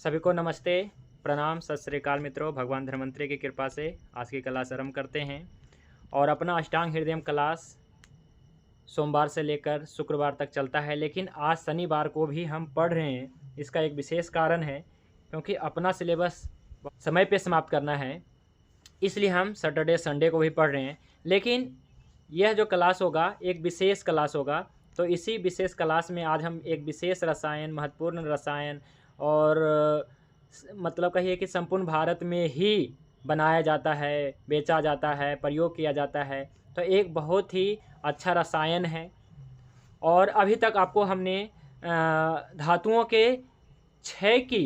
सभी को नमस्ते, प्रणाम, सत श्री अकाल मित्रों। भगवान धन्वंतरि की कृपा से आज की क्लास आरंभ करते हैं और अपना अष्टांग हृदयम क्लास सोमवार से लेकर शुक्रवार तक चलता है, लेकिन आज शनिवार को भी हम पढ़ रहे हैं। इसका एक विशेष कारण है क्योंकि अपना सिलेबस समय पे समाप्त करना है, इसलिए हम सैटरडे संडे को भी पढ़ रहे हैं। लेकिन यह जो क्लास होगा एक विशेष क्लास होगा, तो इसी विशेष क्लास में आज हम एक विशेष रसायन, महत्वपूर्ण रसायन और मतलब कहिए कि संपूर्ण भारत में ही बनाया जाता है, बेचा जाता है, प्रयोग किया जाता है। तो एक बहुत ही अच्छा रसायन है और अभी तक आपको हमने धातुओं के क्षय की,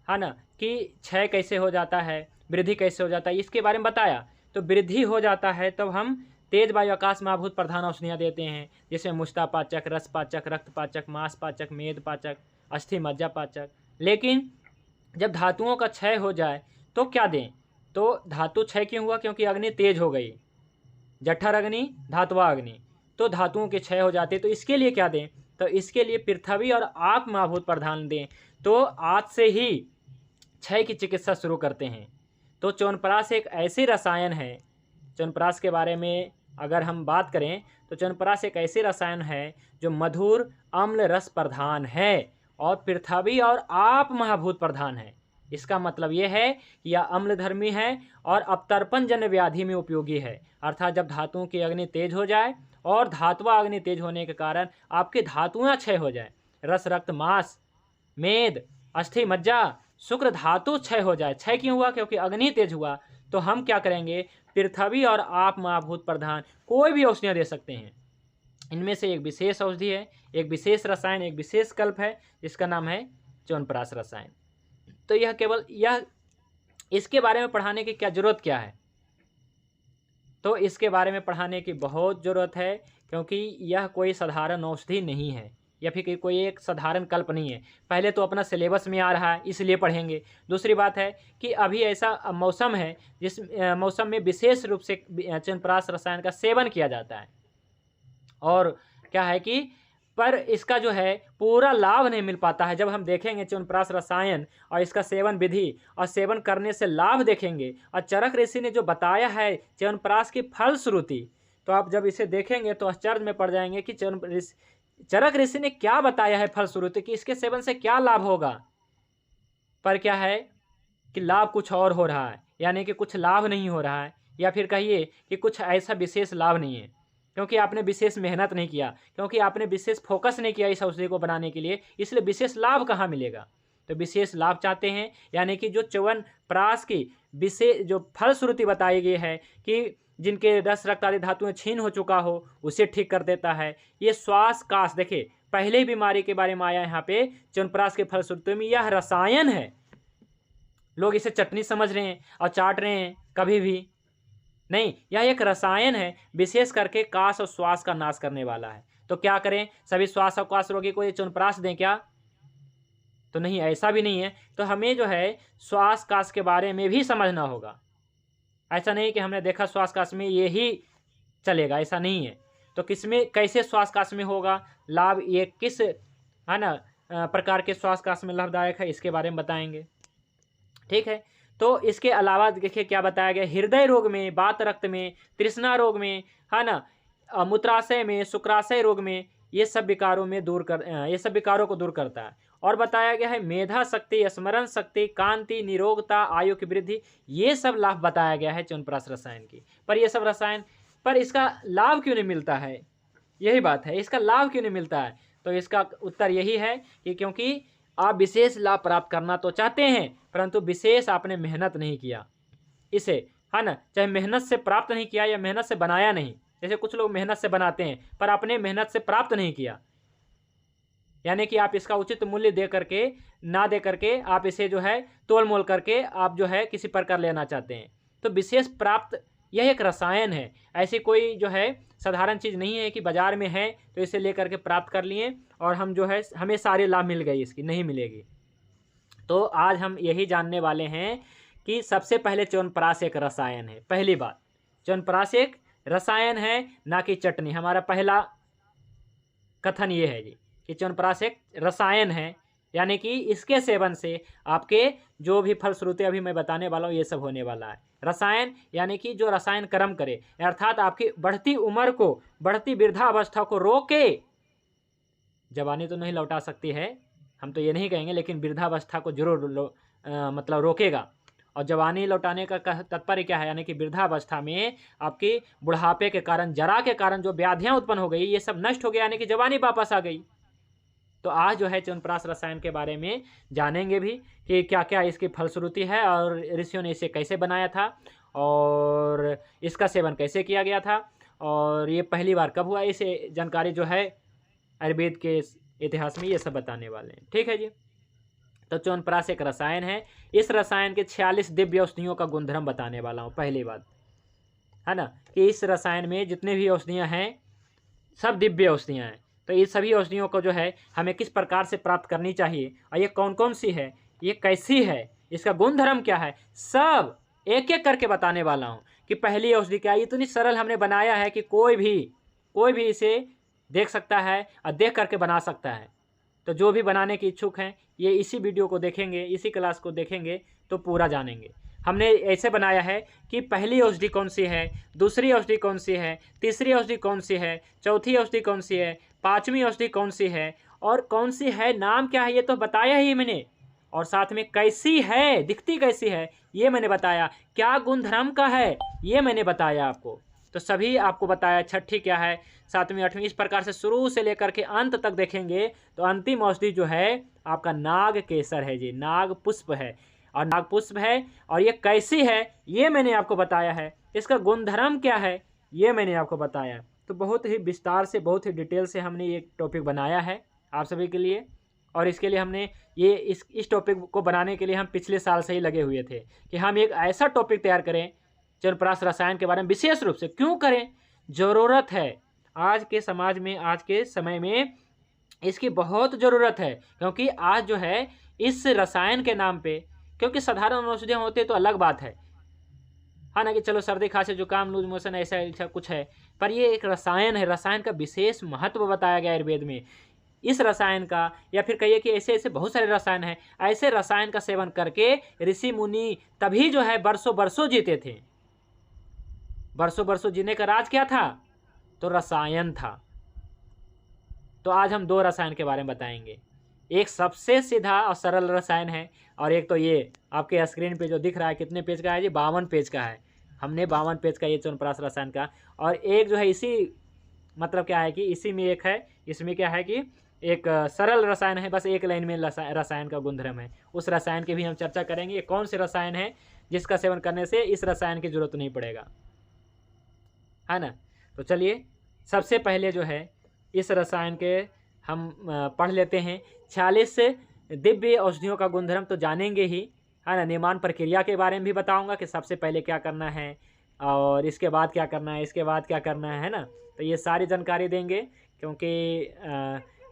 है ना, कि क्षय कैसे हो जाता है, वृद्धि कैसे हो जाता है, इसके बारे में बताया। तो वृद्धि हो जाता है तब हम तेज वायु आकाश महाभूत प्रधान औषधियाँ देते हैं, जिसमें मुष्टापाचक, रसपाचक, रक्तपाचक, मांसपाचक, मेदपाचक, अस्थि मज्जा पाचक। लेकिन जब धातुओं का क्षय हो जाए तो क्या दें? तो धातु क्षय क्यों हुआ? क्योंकि अग्नि तेज हो गई, जठर अग्नि, धातुवा अग्नि, तो धातुओं के क्षय हो जाते। तो इसके लिए क्या दें? तो इसके लिए पृथ्वी और आप महाभूत प्रधान दें। तो आज से ही क्षय की चिकित्सा शुरू करते हैं। तो च्यवनप्राश एक ऐसे रसायन है, च्यवनप्राश के बारे में अगर हम बात करें तो च्यवनप्राश एक ऐसे रसायन है जो मधुर अम्ल रस प्रधान है और पृथ्वी और आप महाभूत प्रधान है। इसका मतलब यह है कि यह अम्लधर्मी है और अपतर्पण जन्य व्याधि में उपयोगी है। अर्थात जब धातुओं की अग्नि तेज हो जाए और धातुआ अग्नि तेज होने के कारण आपके धातुआं क्षय हो जाए, रस, रक्त, मांस, मेद, अस्थि, मज्जा, शुक्र धातु क्षय हो जाए। क्षय क्यों हुआ? क्योंकि अग्नि तेज हुआ। तो हम क्या करेंगे? पृथ्वी और आप महाभूत प्रधान कोई भी औषधियाँ दे सकते हैं। इनमें से एक विशेष औषधि है, एक विशेष रसायन, एक विशेष कल्प है, जिसका नाम है च्यवनप्राश रसायन। तो यह केवल इसके बारे में पढ़ाने की क्या जरूरत क्या है? तो इसके बारे में पढ़ाने की बहुत ज़रूरत है, क्योंकि यह कोई साधारण औषधि नहीं है या फिर कोई एक साधारण कल्प नहीं है। पहले तो अपना सिलेबस में आ रहा है, इसलिए पढ़ेंगे। दूसरी बात है कि अभी ऐसा मौसम है जिस मौसम में विशेष रूप से च्यवनप्राश रसायन का सेवन किया जाता है और क्या है कि पर इसका जो है पूरा लाभ नहीं मिल पाता है। जब हम देखेंगे च्यवनप्राश रसायन और इसका सेवन विधि और सेवन करने से लाभ देखेंगे और चरक ऋषि ने जो बताया है च्यवनप्राश की फलश्रुति, तो आप जब इसे देखेंगे तो आश्चर्य में पड़ जाएंगे कि चरक ऋषि ने क्या बताया है फलश्रुति, कि इसके सेवन से क्या लाभ होगा। पर क्या है कि लाभ कुछ और हो रहा है, यानी कि कुछ लाभ नहीं हो रहा है, या फिर कहिए कि कुछ ऐसा विशेष लाभ नहीं है, क्योंकि आपने विशेष मेहनत नहीं किया, क्योंकि आपने विशेष फोकस नहीं किया इस औषधि को बनाने के लिए, इसलिए विशेष लाभ कहाँ मिलेगा। तो विशेष लाभ चाहते हैं, यानी कि जो च्यवनप्राश की विशेष जो फलश्रुति बताई गई है कि जिनके रस, रक्त आदि धातुएं छीन हो चुका हो उसे ठीक कर देता है। ये श्वास काश, देखिए पहले बीमारी के बारे में आया यहाँ पे च्यवनप्राश के फलश्रुति में। यह रसायन है, लोग इसे चटनी समझ रहे हैं और चाट रहे हैं, कभी भी नहीं। यह एक रसायन है, विशेष करके काश और श्वास का नाश करने वाला है। तो क्या करें? सभी श्वास और काश रोगी को ये च्यवनप्राश दें क्या? तो नहीं, ऐसा भी नहीं है। तो हमें जो है श्वास काश के बारे में भी समझना होगा। ऐसा नहीं कि हमने देखा श्वास काश में ये ही चलेगा, ऐसा नहीं है। तो किसमें कैसे श्वास काश में होगा लाभ, ये किस है ना प्रकार के श्वास काश में लाभदायक है, इसके बारे में बताएंगे। ठीक है। तो इसके अलावा देखिए क्या बताया गया, हृदय रोग में, वात रक्त में, तृष्णा रोग में, है ना, मूत्राशय में, शुक्राशय रोग में, ये सब विकारों में ये सब विकारों को दूर करता है। और बताया गया है मेधा शक्ति, स्मरण शक्ति, कांति, निरोगता, आयु की वृद्धि, ये सब लाभ बताया गया है च्यवनप्राश रसायन की। पर ये सब रसायन, पर इसका लाभ क्यों नहीं मिलता है? यही बात है, इसका लाभ क्यों नहीं मिलता है? तो इसका उत्तर यही है कि क्योंकि आप विशेष लाभ प्राप्त करना तो चाहते हैं, परंतु विशेष आपने मेहनत नहीं किया इसे, है ना। चाहे मेहनत से प्राप्त नहीं किया या मेहनत से बनाया नहीं। जैसे कुछ लोग मेहनत से बनाते हैं पर अपने मेहनत से प्राप्त नहीं किया, यानी कि आप इसका उचित मूल्य दे करके ना दे करके आप इसे जो है तोल मोल करके आप जो है किसी प्रकार लेना चाहते हैं। तो विशेष प्राप्त यह एक रसायन है, ऐसी कोई जो है साधारण चीज़ नहीं है कि बाजार में है तो इसे लेकर के प्राप्त कर लिए और हम जो है हमें सारे लाभ मिल गए, इसकी नहीं मिलेगी। तो आज हम यही जानने वाले हैं कि सबसे पहले च्यवनप्राश एक रसायन है। पहली बात, च्यवनप्राश एक रसायन है, ना कि चटनी। हमारा पहला कथन ये है जी कि च्यवनप्राश एक रसायन है, यानी कि इसके सेवन से आपके जो भी फलश्रुति अभी मैं बताने वाला हूँ ये सब होने वाला है। रसायन यानी कि जो रसायन कर्म करे, अर्थात आपकी बढ़ती उम्र को, बढ़ती वृद्धावस्था को रोके। जवानी तो नहीं लौटा सकती है, हम तो ये नहीं कहेंगे, लेकिन वृद्धावस्था को जरूर मतलब रोकेगा। और जवानी लौटाने का तात्पर्य क्या है, यानी कि वृद्धावस्था में आपकी बुढ़ापे के कारण, जरा के कारण जो व्याधियां उत्पन्न हो गई, ये सब नष्ट हो गया, यानी कि जवानी वापस आ गई। तो आज जो है च्यवनप्राश रसायन के बारे में जानेंगे भी कि क्या क्या इसकी फलश्रुति है और ऋषियों ने इसे कैसे बनाया था और इसका सेवन कैसे किया गया था और ये पहली बार कब हुआ, इसे जानकारी जो है आयुर्वेद के इतिहास में ये सब बताने वाले हैं। ठीक है जी। तो च्यवनप्राश एक रसायन है। इस रसायन के 46 दिव्य औषधियों का गुणधर्म बताने वाला हूँ। पहली बात है ना कि इस रसायन में जितने भी औषधियाँ हैं सब दिव्य औषधियाँ हैं। तो ये सभी औषधियों को जो है हमें किस प्रकार से प्राप्त करनी चाहिए और ये कौन कौन सी है, ये कैसी है, इसका गुणधर्म क्या है, सब एक एक करके बताने वाला हूँ। कि पहली औषधि क्या है, इतनी सरल हमने बनाया है कि कोई भी इसे देख सकता है और देख करके बना सकता है। तो जो भी बनाने की इच्छुक हैं ये इसी वीडियो को देखेंगे, इसी क्लास को देखेंगे तो पूरा जानेंगे। हमने ऐसे बनाया है कि पहली औषधि कौन सी है, दूसरी औषधि कौन सी है, तीसरी औषधि कौन सी है, चौथी औषधि कौन सी है, पांचवी औषधि कौन सी है और कौन सी है, नाम क्या है ये तो बताया ही मैंने, और साथ में कैसी है, दिखती कैसी है ये मैंने बताया, क्या गुणधर्म का है ये मैंने बताया आपको। तो सभी आपको बताया, छठी क्या है, सातवीं, आठवीं, इस प्रकार से शुरू से लेकर के अंत तक देखेंगे। तो अंतिम औषधि जो है आपका नाग केसर है जी, नाग पुष्प है और नाग पुष्प है। और ये कैसी है ये मैंने आपको बताया है, इसका गुणधर्म क्या है ये मैंने आपको बताया। तो बहुत ही विस्तार से, बहुत ही डिटेल से हमने ये टॉपिक बनाया है आप सभी के लिए। और इसके लिए हमने ये इस टॉपिक को बनाने के लिए हम पिछले साल से ही लगे हुए थे कि हम एक ऐसा टॉपिक तैयार करें च्यवनप्राश रसायन के बारे में। विशेष रूप से क्यों करें, ज़रूरत है आज के समाज में, आज के समय में इसकी बहुत ज़रूरत है। क्योंकि आज जो है इस रसायन के नाम पे, क्योंकि साधारण औषधियाँ होती है तो अलग बात है ना, कि चलो सर्दी खांसी जुकाम लूज मोशन ऐसा कुछ है, पर ये एक रसायन है। रसायन का विशेष महत्व बताया गया आयुर्वेद में। इस रसायन का, या फिर कहिए कि ऐसे ऐसे बहुत सारे रसायन हैं, ऐसे रसायन का सेवन करके ऋषि मुनि तभी जो है वर्षों वर्षों जीते थे। वर्षों वर्षों जीने का राज क्या था, तो रसायन था। तो आज हम दो रसायन के बारे में बताएंगे। एक सबसे सीधा और सरल रसायन है और एक तो ये आपके स्क्रीन पे जो दिख रहा है, कितने पेज का है जी, 52 पेज का है। हमने 52 पेज का ये च्यवनप्राश रसायन का, और एक जो है इसी मतलब क्या है कि इसी में एक है, इसमें क्या है कि एक सरल रसायन है, बस एक लाइन में रसायन का गुणधर्म है। उस रसायन की भी हम चर्चा करेंगे। ये कौन से रसायन है जिसका सेवन करने से इस रसायन की जरूरत नहीं पड़ेगा, है ना। तो चलिए सबसे पहले जो है इस रसायन के हम पढ़ लेते हैं। 46 दिव्य औषधियों का गुणधर्म तो जानेंगे ही, है ना। निर्माण प्रक्रिया के बारे में भी बताऊंगा कि सबसे पहले क्या करना है और इसके बाद क्या करना है, इसके बाद क्या करना है ना। तो ये सारी जानकारी देंगे क्योंकि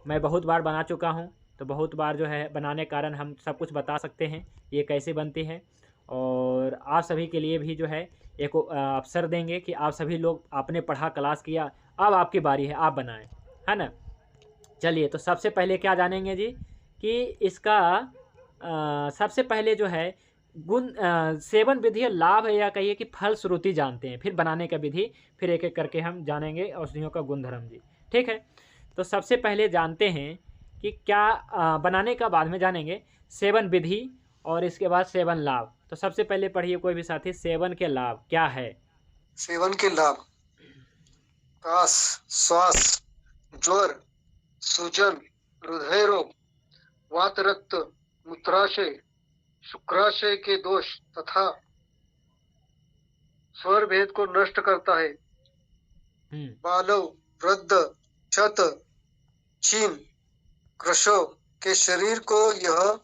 मैं बहुत बार बना चुका हूँ, तो बहुत बार जो है बनाने के कारण हम सब कुछ बता सकते हैं ये कैसे बनती है। और आप सभी के लिए भी जो है एक अवसर देंगे कि आप सभी लोग, आपने पढ़ा, क्लास किया, अब आपकी बारी है, आप बनाएं, है ना। चलिए तो सबसे पहले क्या जानेंगे जी कि इसका सबसे पहले जो है गुण, सेवन विधि और लाभ, या कहिए कि फलश्रुति जानते हैं, फिर बनाने का विधि, फिर एक एक करके हम जानेंगे औषधियों का गुणधर्म जी। ठीक है। तो सबसे पहले जानते हैं कि क्या बनाने का बाद में जानेंगे, सेवन विधि और इसके बाद सेवन लाभ। तो सबसे पहले पढ़िए कोई भी साथी, सेवन के लाभ क्या है। सेवन के लाभ: कास, श्वास, ज्वर, सूजन, हृदय रोग, वात, रक्त, मूत्राशय, शुक्राशय के दोष तथा स्वर भेद को नष्ट करता है। बालव, वृद्ध, क्षत, क्षीण, कृशों के शरीर को यह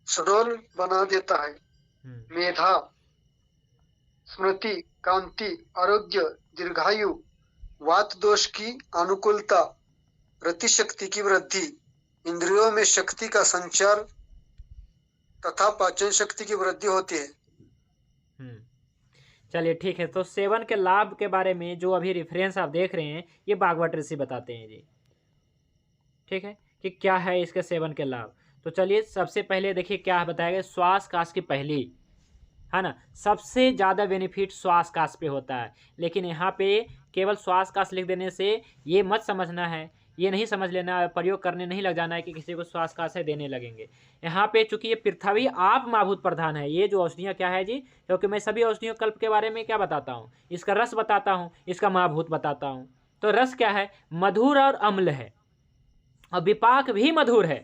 सुडौल बना देता है। मेधा, स्मृति, कांति, आरोग्य, दीर्घायु, वात दोष की अनुकूलता, रतिशक्ति की वृद्धि, इंद्रियों में शक्ति का संचार तथा पाचन शक्ति की वृद्धि होती है। चलिए ठीक है। तो सेवन के लाभ के बारे में जो अभी रेफरेंस आप देख रहे हैं ये भागवत ऋषि बताते हैं जी। ठीक है कि क्या है इसके सेवन के लाभ। तो चलिए सबसे पहले देखिए क्या बताया गया, श्वास काश की पहली, है ना, सबसे ज़्यादा बेनिफिट श्वास काश पे होता है। लेकिन यहाँ पे केवल श्वास काश लिख देने से ये मत समझना है, ये नहीं समझ लेना, प्रयोग करने नहीं लग जाना है कि किसी को श्वास काश है देने लगेंगे। यहाँ पे चूंकि ये पृथ्वी आप महाभूत प्रधान है, ये जो औषधियाँ क्या है जी, क्योंकि मैं सभी औषधियों कल्प के बारे में क्या बताता हूँ, इसका रस बताता हूँ, इसका महाभूत बताता हूँ। तो रस क्या है, मधुर और अम्ल है, और विपाक भी मधुर है।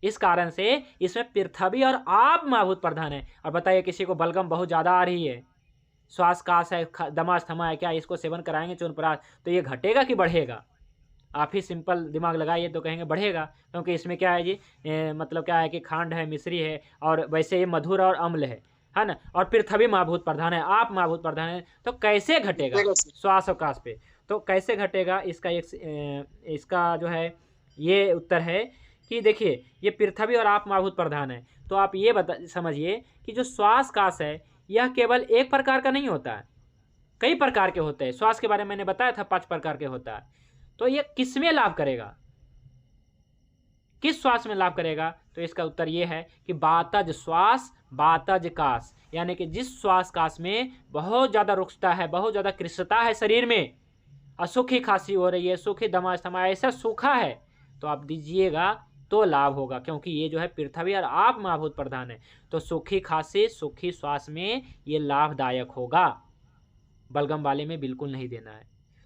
इस कारण से इसमें पृथ्वी और आप महाभूत प्रधान है। और बताइए किसी को बलगम बहुत ज़्यादा आ रही है, श्वास काश है, दमा अस्थमा है, क्या इसको सेवन कराएंगे च्यवनप्राश तो ये घटेगा कि बढ़ेगा? आप ही सिंपल दिमाग लगाइए तो कहेंगे बढ़ेगा, क्योंकि इसमें क्या है जी, मतलब क्या है कि खांड है, मिश्री है, और वैसे ये मधुर और अम्ल है ना, और पृथ्वी महाभूत प्रधान है, आप महाभूत प्रधान है, तो कैसे घटेगा श्वास और काश पे? तो कैसे घटेगा, इसका इसका जो है ये उत्तर है कि देखिए ये पृथ्वी और आप महाभूत प्रधान है, तो आप ये समझिए कि जो श्वास काश है यह केवल एक प्रकार का नहीं होता है, कई प्रकार के होते हैं। श्वास के बारे में मैंने बताया था 5 प्रकार के होता है। तो ये किस में लाभ करेगा, किस श्वास में लाभ करेगा? तो इसका उत्तर ये है कि बातज श्वास बातज काश, यानी कि जिस श्वास काश में बहुत ज़्यादा रुक्षता है, बहुत ज़्यादा कृशता है शरीर में, और सूखी खांसी हो रही है, सूखी दमा अस्थमा, ऐसा सूखा है, तो आप दीजिएगा तो लाभ होगा, क्योंकि ये जो है पृथ्वी और आप महाभूत प्रधान है। तो सूखी खांसी सूखी श्वास में ये लाभदायक होगा, बलगम वाले में बिल्कुल नहीं देना है।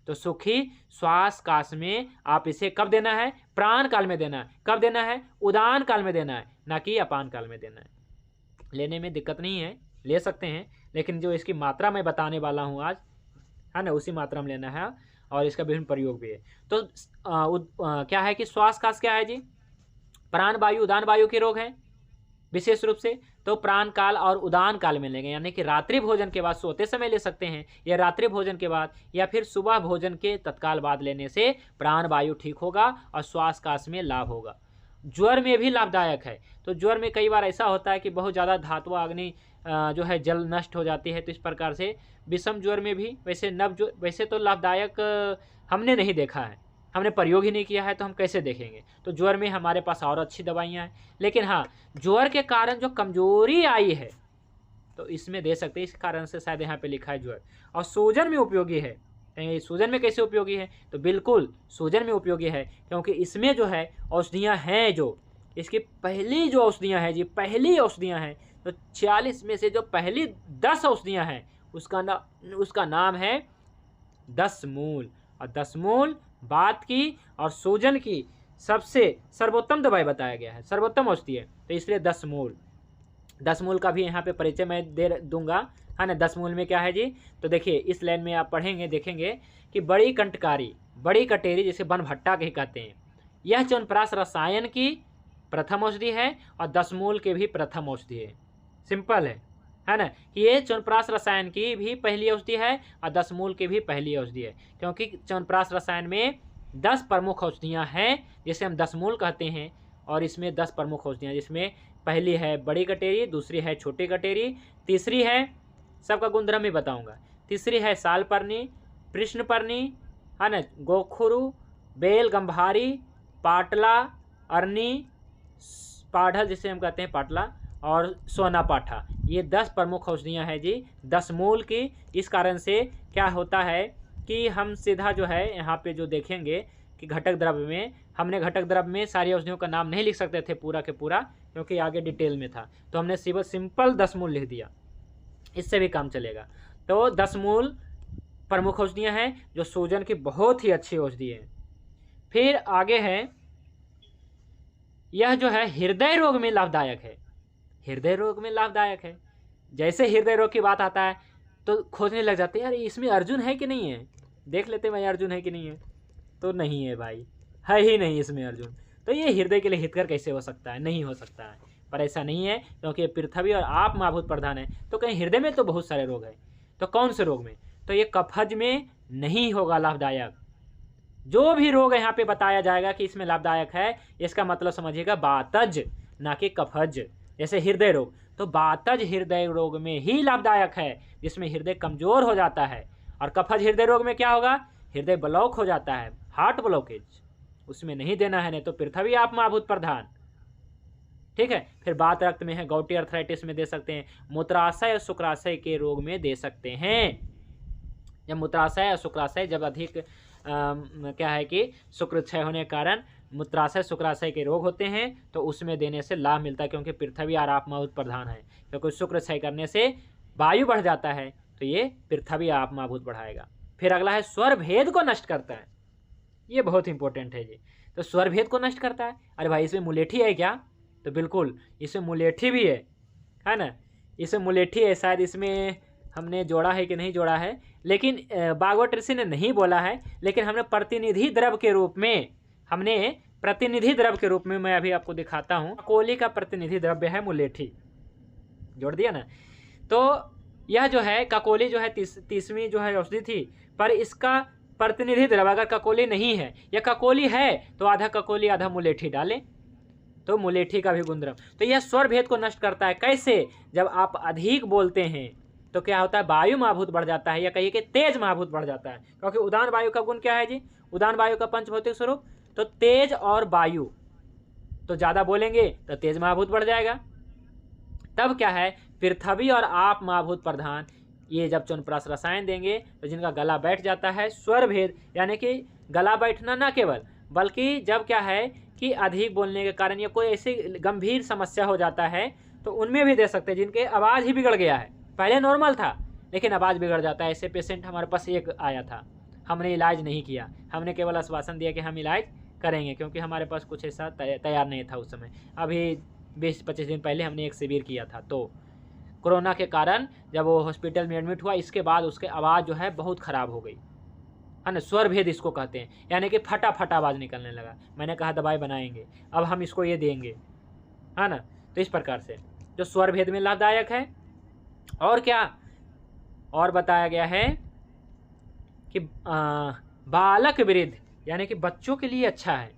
तो सूखी श्वास काश में आप इसे कब देना है, प्राण काल में देना है। कब देना है, उदान काल में देना है, ना कि अपान काल में देना है। लेने में दिक्कत नहीं है, ले सकते हैं, लेकिन जो इसकी मात्रा मैं बताने वाला हूँ आज, है ना, उसी मात्रा में लेना है, और इसका विभिन्न प्रयोग भी है। तो क्या है कि श्वास काश क्या है जी, प्राण वायु उदान वायु के रोग हैं विशेष रूप से। तो प्राण काल और उदान काल में लेंगे, यानी कि रात्रि भोजन के बाद सोते समय ले सकते हैं, या रात्रि भोजन के बाद, या फिर सुबह भोजन के तत्काल बाद लेने से प्राण वायु ठीक होगा और श्वास काश में लाभ होगा। ज्वर में भी लाभदायक है। तो ज्वर में कई बार ऐसा होता है कि बहुत ज़्यादा धातु अग्नि जो है जल नष्ट हो जाती है, तो इस प्रकार से विषम ज्वर में भी वैसे तो लाभदायक हमने नहीं देखा है, हमने प्रयोग ही नहीं किया है, तो हम कैसे देखेंगे? तो ज्वर में हमारे पास और अच्छी दवाइयाँ हैं, लेकिन हाँ ज्वर के कारण जो कमजोरी आई है तो इसमें दे सकते हैं, इस कारण से शायद यहाँ पे लिखा है ज्वर। और सूजन में उपयोगी है, सूजन में कैसे उपयोगी है? तो बिल्कुल सूजन में उपयोगी है, क्योंकि इसमें जो है औषधियाँ हैं, जो इसकी पहली जो औषधियाँ हैं जी, पहली औषधियाँ हैं, तो 46 में से जो पहली 10 औषधियाँ हैं उसका नाम है 10 मूल। और 10 मूल बात की और सूजन की सबसे सर्वोत्तम दवाई बताया गया है, सर्वोत्तम औषधि है, तो इसलिए 10 मूल। 10 मूल का भी यहाँ पे परिचय मैं दे दूंगा, है ना। 10 मूल में क्या है जी, तो देखिए इस लाइन में आप पढ़ेंगे देखेंगे कि बड़ी कंटकारी, बड़ी कटेरी, जिसे बनभट्टा के कहते हैं, यह च्यवनप्राश रसायन की प्रथम औषधि है और 10 मूल के भी प्रथम औषधि है। सिंपल है ना, कि ये च्यवनप्राश रसायन की भी पहली औषधि है और 10 मूल की भी पहली औषधि है, क्योंकि च्यवनप्राश रसायन में 10 प्रमुख औषधियाँ हैं जिसे हम 10 मूल कहते हैं, और इसमें 10 प्रमुख औषधियाँ, जिसमें पहली है बड़ी कटेरी, दूसरी है छोटी कटेरी, तीसरी है, सबका गुणधर्म भी बताऊंगा, तीसरी है सालपर्णी, कृष्णपर्णी, है ना, गोखुरु, बेल गंभारी, पाटला, अरनी, पाढ़ल जिसे हम कहते हैं पाटला, और सोना पाठा। ये 10 प्रमुख औषधियाँ हैं जी 10 मूल की। इस कारण से क्या होता है कि हम सीधा जो है यहाँ पे जो देखेंगे कि घटक द्रव्य में, हमने घटक द्रव्य में सारी औषधियों का नाम नहीं लिख सकते थे पूरा के पूरा, क्योंकि आगे डिटेल में था, तो हमने सिंपल 10 मूल लिख दिया, इससे भी काम चलेगा। तो 10 मूल प्रमुख औषधियाँ हैं जो सूजन की बहुत ही अच्छी औषधि है। फिर आगे है, यह जो है हृदय रोग में लाभदायक है, हृदय रोग में लाभदायक है। जैसे हृदय रोग की बात आता है तो खोजने लग जाते हैं, यार इसमें अर्जुन है कि नहीं है, देख लेते भाई अर्जुन है कि नहीं है, तो नहीं है भाई, है ही नहीं इसमें अर्जुन, तो ये हृदय के लिए हितकर कैसे हो सकता है, नहीं हो सकता है। पर ऐसा नहीं है, क्योंकि पृथ्वी और आप महाभूत प्रधान है, तो कहीं हृदय में तो बहुत सारे रोग हैं, तो कौन से रोग में? तो ये कफज में नहीं होगा लाभदायक। जो भी रोग यहाँ पे बताया जाएगा कि इसमें लाभदायक है, इसका मतलब समझिएगा बातज, ना कि कफज। जैसे हृदय रोग, तो बातज हृदय रोग में ही लाभदायक है, जिसमें हृदय कमजोर हो जाता है, और कफज हृदय रोग में क्या होगा, हृदय ब्लॉक हो जाता है, हार्ट ब्लॉकेज, उसमें नहीं देना है। नहीं तो पृथ्वी आप महाभूत प्रधान, ठीक है। फिर बात रक्त में है, गॉटी अर्थराइटिस में दे सकते हैं, मूत्राशय और शुक्राशय के रोग में दे सकते हैं। जब मूत्राशय और शुक्राशय जब अधिक क्या है कि शुक्र क्षय होने के कारण मूत्राशय शुक्राशय के रोग होते हैं तो उसमें देने से लाभ मिलता है, क्योंकि पृथ्वी और आप माभूत प्रधान है। क्योंकि शुक्र क्षय करने से वायु बढ़ जाता है तो ये पृथ्वी आप माभूत बढ़ाएगा। फिर अगला है स्वर भेद को नष्ट करता है, ये बहुत इंपॉर्टेंट है जी। तो स्वर भेद को नष्ट करता है। अरे भाई इसमें मुलेठी है क्या? तो बिल्कुल इसमें मुलेठी भी है ना, इसमें मुलेठी है। शायद इसमें हमने जोड़ा है कि नहीं जोड़ा है, लेकिन भागवत ऋषि ने नहीं बोला है, लेकिन हमने प्रतिनिधि द्रव के रूप में मैं अभी आपको दिखाता हूँ। ककोली का प्रतिनिधि द्रव्य है मुलेठी, जोड़ दिया ना। तो यह जो है ककोली जो है 30वीं जो है औषधि थी, पर इसका प्रतिनिधि द्रव अगर ककोली नहीं है या ककोली है तो आधा ककोली आधा मुलेठी डालें तो मुलेठी का भी गुणद्रव। तो यह स्वर भेद को नष्ट करता है। कैसे? जब आप अधिक बोलते हैं तो क्या होता है, वायु महाभूत बढ़ जाता है, या कहिए कि तेज महाभूत बढ़ जाता है। क्योंकि उदान वायु का गुण क्या है जी? उदान वायु का पंचभौतिक स्वरूप तो तेज और वायु, तो ज्यादा बोलेंगे तो तेज महाभूत बढ़ जाएगा। तब क्या है, पृथ्वी और आप महाभूत प्रधान ये जब च्यवनप्राश रसायन देंगे तो जिनका गला बैठ जाता है, स्वर भेद यानी कि गला बैठना न केवल, बल्कि जब क्या है कि अधिक बोलने के कारण या कोई ऐसी गंभीर समस्या हो जाता है तो उनमें भी दे सकते हैं, जिनके आवाज़ ही बिगड़ गया है। पहले नॉर्मल था लेकिन आवाज़ बिगड़ जाता है। ऐसे पेशेंट हमारे पास एक आया था, हमने इलाज नहीं किया, हमने केवल आश्वासन दिया कि हम इलाज करेंगे, क्योंकि हमारे पास कुछ ऐसा तैयार नहीं था उस समय। अभी 20-25 दिन पहले हमने एक शिविर किया था, तो कोरोना के कारण जब वो हॉस्पिटल में एडमिट हुआ, इसके बाद उसके आवाज़ जो है बहुत ख़राब हो गई है ना। स्वर भेद इसको कहते हैं, यानी कि फटा फटा आवाज़ निकलने लगा। मैंने कहा दवाई बनाएंगे, अब हम इसको ये देंगे, है ना। तो इस प्रकार से जो स्वर भेद में लाभदायक है। और क्या और बताया गया है कि बालक वृद्ध यानी कि बच्चों के लिए अच्छा है।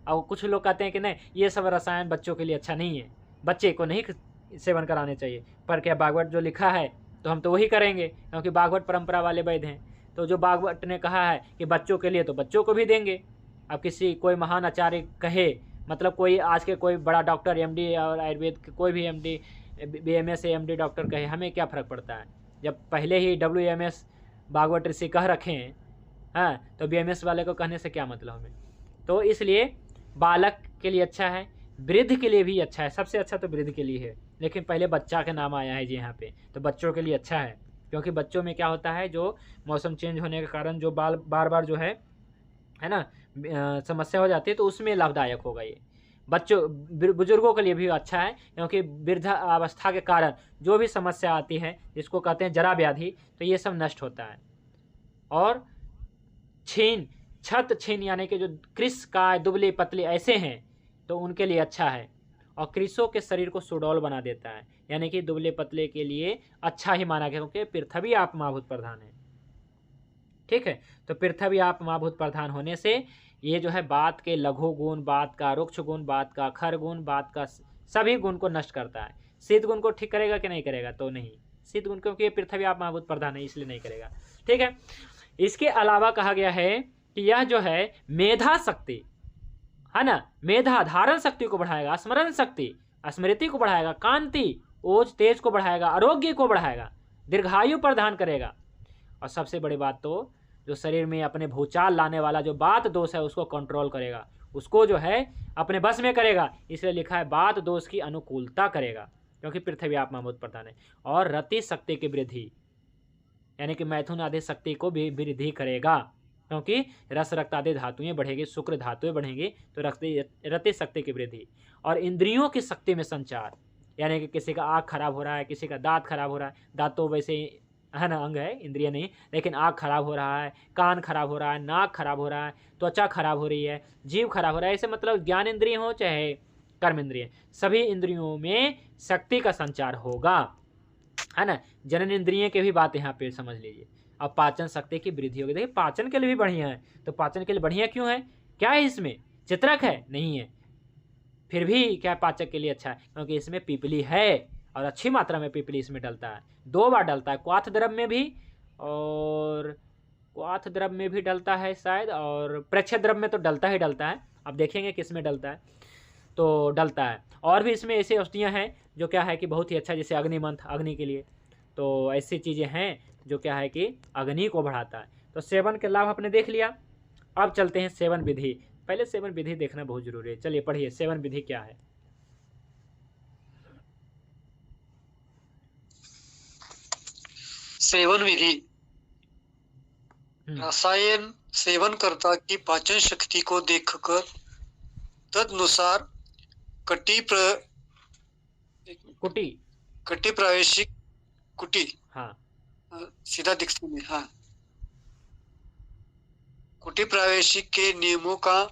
और कुछ लोग कहते हैं कि नहीं ये सब रसायन बच्चों के लिए अच्छा नहीं है, बच्चे को नहीं सेवन कराने चाहिए। पर क्या भागवत जो लिखा है तो हम तो वही करेंगे, क्योंकि भागवत परंपरा वाले वैद्य हैं। तो जो भागवत ने कहा है कि बच्चों के लिए तो बच्चों को भी देंगे। अब कोई महान आचार्य कहे, मतलब कोई आज के कोई बड़ा डॉक्टर एमडी और आयुर्वेद के कोई भी एमडी BMS MD डॉक्टर कहे, हमें क्या फ़र्क पड़ता है? जब पहले ही WMS भागवत ऋषि कह रखे हैं, हाँ, तो BMS वाले को कहने से क्या मतलब हमें। तो इसलिए बालक के लिए अच्छा है, वृद्ध के लिए भी अच्छा है। सबसे अच्छा तो वृद्ध के लिए है, लेकिन पहले बच्चा का नाम आया है जी यहाँ पे, तो बच्चों के लिए अच्छा है। क्योंकि बच्चों में क्या होता है, जो मौसम चेंज होने के कारण जो बार बार जो है ना समस्या हो जाती है, तो उसमें लाभदायक होगा ये। बच्चों बुजुर्गों के लिए भी अच्छा है, क्योंकि वृद्धावस्था के कारण जो भी समस्या आती है, जिसको कहते हैं जरा व्याधि, तो ये सब नष्ट होता है। और छत छीन यानी कि जो कृष का दुबले पतले ऐसे हैं तो उनके लिए अच्छा है। और कृषों के शरीर को सुडौल बना देता है, यानी कि दुबले पतले के लिए अच्छा ही माना गया, क्योंकि पृथ्वी आप महाभूत प्रधान है। ठीक है, तो पृथ्वी आप महाभूत प्रधान होने से ये जो है बात के लघु गुण, बात का रुक्ष गुण, बात का खर गुण, बात का सभी गुण को नष्ट करता है। शीत गुण को ठीक करेगा कि नहीं करेगा? तो नहीं, शीत गुण क्योंकि ये पृथ्वी आप महाभूत प्रधान है इसलिए नहीं करेगा। ठीक है, इसके अलावा कहा गया है कि यह जो है मेधा शक्ति है ना, मेधा धारण शक्ति को बढ़ाएगा, स्मरण शक्ति स्मृति को बढ़ाएगा, कांति ओज तेज को बढ़ाएगा, आरोग्य को बढ़ाएगा, दीर्घायु प्रदान करेगा। और सबसे बड़ी बात तो जो शरीर में अपने भूचाल लाने वाला जो बात दोष है उसको कंट्रोल करेगा, उसको जो है अपने बस में करेगा। इसलिए लिखा है बात दोष की अनुकूलता करेगा, क्योंकि पृथ्वी आप महाभूत प्रधान है। और रति शक्ति की वृद्धि यानी कि मैथुन आदि शक्ति को भी वृद्धि करेगा, क्योंकि रस रक्त आदि धातुएं बढ़ेगी, शुक्र धातुएं बढ़ेंगी तो रति शक्ति की वृद्धि। और इंद्रियों की शक्ति में संचार, यानी कि किसी का आँख खराब हो रहा है, किसी का दांत खराब हो रहा है, दांत तो वैसे है ना अंग है, इंद्रिय नहीं, लेकिन आँख खराब हो रहा है, कान खराब हो रहा है, नाक खराब हो रहा है, त्वचा खराब हो रही है, जीव खराब हो रहा है, ऐसे मतलब ज्ञान इंद्रिय हो चाहे कर्म इंद्रिय, सभी इंद्रियों में शक्ति का संचार होगा, है ना। जनन इंद्रिय के भी बात यहाँ पे समझ लीजिए। अब पाचन शक्ति की वृद्धि होगी। देखिए पाचन के लिए भी बढ़िया है, तो पाचन के लिए बढ़िया क्यों है? क्या है इसमें? चित्रक है? नहीं है, फिर भी क्या पाचक के लिए अच्छा है? क्योंकि इसमें पीपली है और अच्छी मात्रा में पीपली इसमें डलता है। 2 बार डलता है, क्वाथ द्रव में भी और क्वाथ द्रव में भी डलता है शायद, और प्रेक्ष्य द्रव में तो डलता ही डलता है। अब देखेंगे किस में डलता है। तो डलता है। और भी इसमें ऐसी औषधियाँ हैं जो क्या है कि बहुत ही अच्छा, जैसे अग्निमंथ अग्नि के लिए, तो ऐसी चीज़ें हैं जो क्या है कि अग्नि को बढ़ाता है। तो सेवन के लाभ आपने देख लिया। अब चलते हैं सेवन विधि। पहले सेवन विधि देखना बहुत जरूरी है। चलिए पढ़िए, सेवन विधि क्या है। सेवन विधि। रसायन सेवनकर्ता की पाचन शक्ति को देखकर तदनुसार कटी प्रावेशिक कुटी, हाँ सीधा दिखती है, हाँ, कुटी प्रावेशिक के नियमों का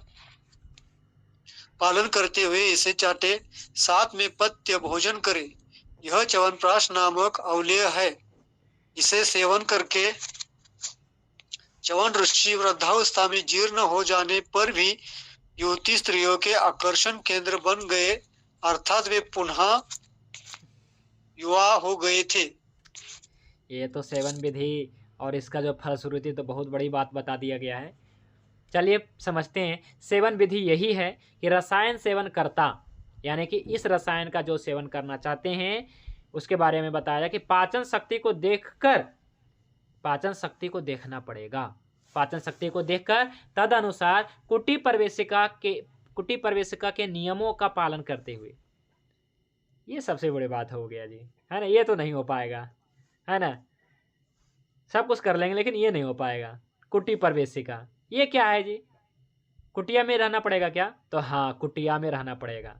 पालन करते हुए इसे चाटे, साथ में पथ्य भोजन करे। यह च्यवनप्राश नामक अवलेय है। इसे सेवन करके च्यवन ऋषि वृद्धावस्था में जीर्ण हो जाने पर भी युवती स्त्रियों के आकर्षण केंद्र बन गए, अर्थात वे पुनः युवा हो गए थे। ये तो सेवन विधि और इसका जो फलश्रुति, तो बहुत बड़ी बात बता दिया गया है। चलिए समझते हैं। सेवन विधि यही है कि रसायन सेवन करता, यानी कि इस रसायन का जो सेवन करना चाहते हैं उसके बारे में बताया कि पाचन शक्ति को देखकर, पाचन शक्ति को देखना पड़ेगा, पाचन शक्ति को देखकर तदनुसार कुटी प्रवेशिका के नियमों का पालन करते हुए। ये सबसे बड़ी बात हो गया जी, है ना। ये तो नहीं हो पाएगा, है ना। सब कुछ कर लेंगे लेकिन ये नहीं हो पाएगा। कुटी प्रवेशिका ये क्या है जी? कुटिया में रहना पड़ेगा क्या? तो हाँ, कुटिया में रहना पड़ेगा।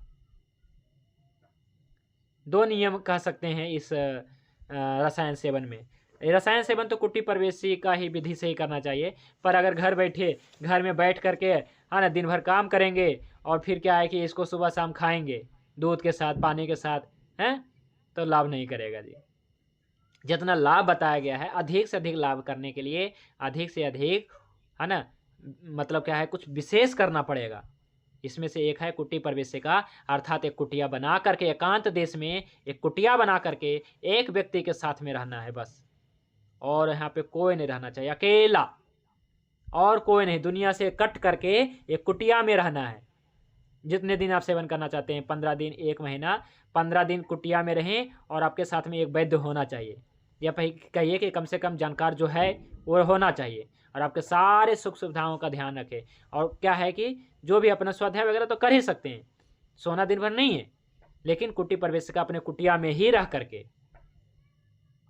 दो नियम कह सकते हैं इस रसायन सेवन में। रसायन सेवन तो कुटी प्रवेशी का ही विधि से ही करना चाहिए, पर अगर घर में बैठ करके, हाँ ना, दिन भर काम करेंगे और फिर क्या है कि इसको सुबह शाम खाएंगे दूध के साथ, पानी के साथ, हैं, तो लाभ नहीं करेगा जी। जितना लाभ बताया गया है, अधिक से अधिक लाभ करने के लिए अधिक से अधिक, है ना, मतलब क्या है, कुछ विशेष करना पड़ेगा। इसमें से एक है कुटी प्रवेशिका, अर्थात एक कुटिया बना करके, एकांत देश में एक कुटिया बना करके एक व्यक्ति के साथ में रहना है बस, और यहाँ पे कोई नहीं रहना चाहिए, अकेला, और कोई नहीं, दुनिया से कट करके एक कुटिया में रहना है। जितने दिन आप सेवन करना चाहते हैं, 15 दिन, 1 महीना, 15 दिन कुटिया में रहें, और आपके साथ में एक वैद्य होना चाहिए, या कहिए कि कम से कम जानकार जो है वो होना चाहिए, और आपके सारे सुख सुविधाओं का ध्यान रखें। और क्या है कि जो भी अपना स्वाध्याय वगैरह तो कर ही सकते हैं, सोना दिन भर नहीं है, लेकिन कुटी प्रवेशिका अपने कुटिया में ही रह करके।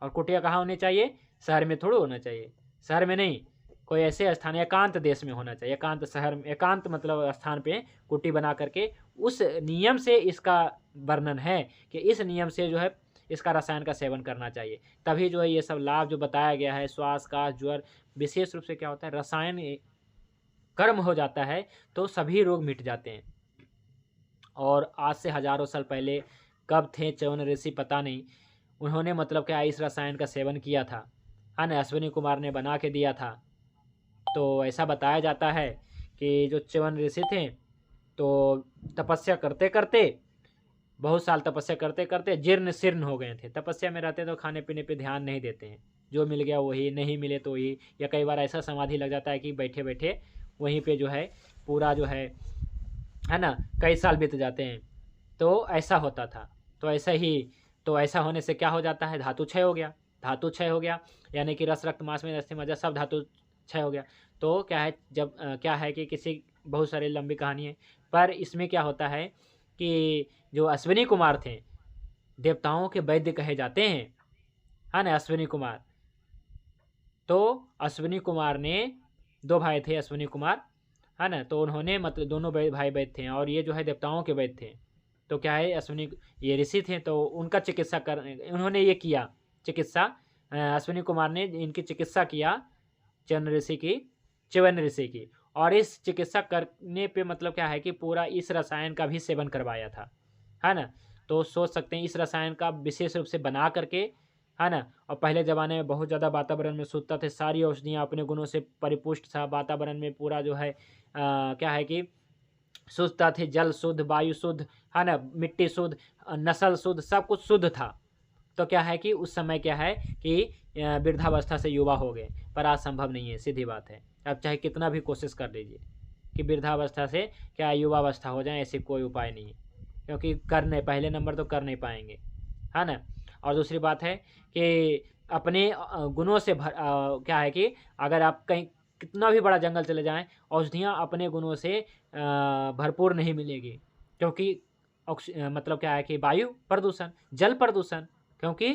और कुटिया कहाँ होनी चाहिए? शहर में थोड़ा होना चाहिए, शहर में नहीं, कोई ऐसे स्थान, एकांत देश में होना चाहिए, एकांत शहर में, एकांत मतलब स्थान पे कुटी बना करके। उस नियम से इसका वर्णन है कि इस नियम से जो है इसका रसायन का सेवन करना चाहिए, तभी जो है ये सब लाभ जो बताया गया है, श्वास का ज्वर, विशेष रूप से क्या होता है, रसायन कर्म हो जाता है तो सभी रोग मिट जाते हैं। और आज से हजारों साल पहले कब थे च्यवन ऋषि पता नहीं, उन्होंने मतलब क्या इस रसायन का सेवन किया था, है ना, अश्विनी कुमार ने बना के दिया था। तो ऐसा बताया जाता है कि जो च्यवन ऋषि थे तो तपस्या करते करते, बहुत साल तपस्या करते करते जीर्ण शीर्ण हो गए थे। तपस्या में रहते तो खाने पीने पे ध्यान नहीं देते हैं, जो मिल गया वही, नहीं मिले तो वही, या कई बार ऐसा समाधि लग जाता है कि बैठे बैठे वहीं पे जो है पूरा जो है ना, कई साल बीत जाते हैं। तो ऐसा होता था। तो ऐसा ही, तो ऐसा होने से क्या हो जाता है, धातु क्षय हो गया। धातु क्षय हो गया यानी कि रस, रक्त, मांस में, अस्थि, मज्जा सब धातु क्षय हो गया। तो क्या है, जब क्या है कि किसी, बहुत सारी लंबी कहानी है, पर इसमें क्या होता है कि जो अश्विनी कुमार थे, देवताओं के वैद्य कहे जाते हैं, है ना, अश्विनी कुमार। तो अश्विनी कुमार ने, 2 भाई थे अश्विनी कुमार, है ना, तो उन्होंने मतलब दोनों भाई वैद्य थे, और ये जो है देवताओं के वैद्य थे। तो क्या है, अश्विनी ये ऋषि थे, तो उनका चिकित्सा कर, उन्होंने ये किया चिकित्सा, अश्विनी कुमार ने इनकी चिकित्सा किया च्यवन ऋषि की। और इस चिकित्सा करने पे मतलब क्या है कि पूरा इस रसायन का भी सेवन करवाया था, है ना। तो सोच सकते हैं इस रसायन का विशेष रूप से बना करके, है ना। और पहले ज़माने में बहुत ज़्यादा वातावरण में शुद्धता थे, सारी औषधियाँ अपने गुणों से परिपुष्ट था, वातावरण में पूरा जो है क्या है कि शुद्धता थी, जल शुद्ध, वायु शुद्ध, है ना, मिट्टी शुद्ध, नस्ल शुद्ध, सब कुछ शुद्ध था। तो क्या है कि उस समय क्या है कि वृद्धावस्था से युवा हो गए, पर आज संभव नहीं है, सीधी बात है। अब चाहे कितना भी कोशिश कर लीजिए कि वृद्धावस्था से क्या युवावस्था हो जाए, ऐसे कोई उपाय नहीं है। क्योंकि पहले नंबर तो कर नहीं पाएंगे, है ना। और दूसरी बात है कि अपने गुणों से क्या है कि अगर आप कहीं कितना भी बड़ा जंगल चले जाएं, औषधियाँ अपने गुणों से भरपूर नहीं मिलेगी, क्योंकि मतलब क्या है कि वायु प्रदूषण, जल प्रदूषण, क्योंकि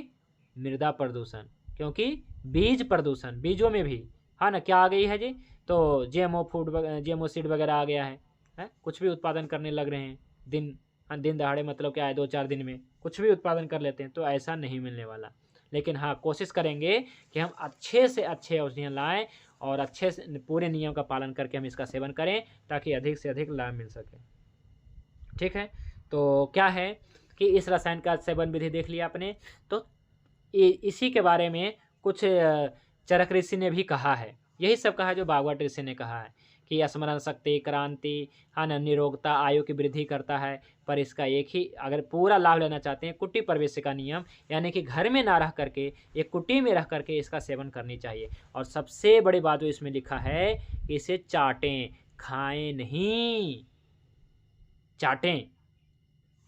मृदा प्रदूषण, क्योंकि बीज प्रदूषण, बीजों में भी, हाँ ना, क्या आ गई है जी, तो जीएमओ फूड, जीएमओ सीड वगैरह आ गया है, कुछ भी उत्पादन करने लग रहे हैं दिन दहाड़े, मतलब क्या है 2-4 दिन में कुछ भी उत्पादन कर लेते हैं, तो ऐसा नहीं मिलने वाला। लेकिन हाँ, कोशिश करेंगे कि हम अच्छे से अच्छे औषधियाँ लाएं और अच्छे से पूरे नियम का पालन करके हम इसका सेवन करें, ताकि अधिक से अधिक लाभ मिल सके। ठीक है, तो क्या है कि इस रसायन का सेवन विधि देख लिया आपने, तो इसी के बारे में कुछ चरक ऋषि ने भी कहा है, यही सब कहा जो भागवत ऋषि ने कहा है कि स्मरण शक्ति, क्रांति, हाँ, निरोगता, आयु की वृद्धि करता है। पर इसका एक ही, अगर पूरा लाभ लेना चाहते हैं, कुटी प्रवेश का नियम, यानी कि घर में ना रह करके एक कुटी में रह करके इसका सेवन करनी चाहिए। और सबसे बड़ी बात जो इसमें लिखा है कि इसे चाटें, खाएं नहीं, चाटें,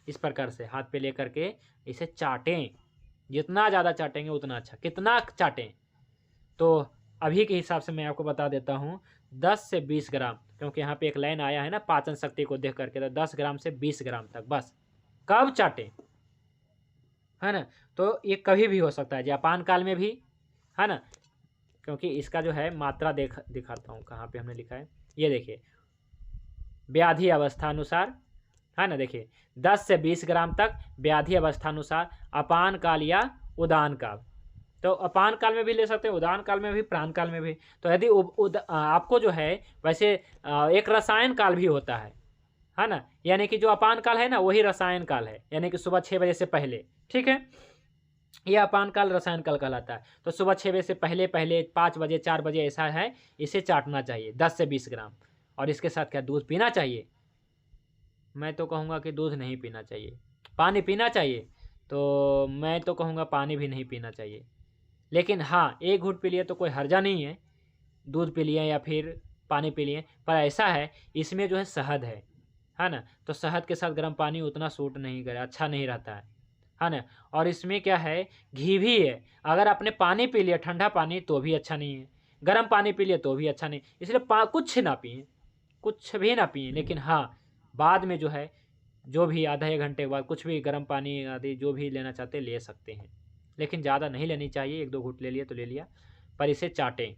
इस प्रकार से हाथ पे लेकर के इसे चाटें, जितना ज़्यादा चाटेंगे उतना अच्छा। कितना चाटें, तो अभी के हिसाब से मैं आपको बता देता हूँ, 10 से 20 ग्राम, क्योंकि यहाँ पे एक लाइन आया है ना पाचन शक्ति को देख करके, तो 10 ग्राम से 20 ग्राम तक बस। कब चाटें, है ना, तो ये कभी भी हो सकता है, जापान काल में भी, है ना, क्योंकि इसका जो है मात्रा दिखाता हूँ, कहाँ पे हमने लिखा है, ये देखिए, व्याधि अवस्थानुसार, है ना, देखिए 10 से 20 ग्राम तक व्याधि अवस्थानुसार, अपान काल या उदान काल। तो अपान काल में भी ले सकते हैं, उदान काल में भी, प्राण काल में भी। तो यदि आपको जो है, वैसे एक रसायन काल भी होता है ना, यानी कि जो अपान काल है ना, वही रसायन काल है, यानी कि सुबह 6 बजे से पहले। ठीक है, यह अपान काल रसायन काल कहलाता है। तो सुबह 6 बजे से पहले 5 बजे 4 बजे ऐसा है, इसे चाटना चाहिए 10 से 20 ग्राम। और इसके साथ क्या दूध पीना चाहिए? मैं तो कहूँगा कि दूध नहीं पीना चाहिए, पानी पीना चाहिए। तो मैं तो कहूँगा पानी भी नहीं पीना चाहिए, लेकिन हाँ, एक घूंट पी लिए तो कोई हर्जा नहीं है, दूध पी लिए या फिर पानी पी लिए। पर ऐसा है, इसमें जो है शहद है ना, तो शहद के साथ गर्म पानी उतना सूट नहीं करे, अच्छा नहीं रहता है ना। और इसमें क्या है, घी भी है। अगर आपने पानी पी लिया ठंडा पानी तो भी अच्छा नहीं है, गर्म पानी पी लिया तो भी अच्छा नहीं, इसलिए कुछ ना पिए, कुछ भी ना पिए। लेकिन हाँ, बाद में जो है, जो भी आधा 1 घंटे के बाद कुछ भी गर्म पानी आदि जो भी लेना चाहते ले सकते हैं, लेकिन ज़्यादा नहीं लेनी चाहिए। 1-2 घूंट ले लिया तो ले लिया, पर इसे चाटें।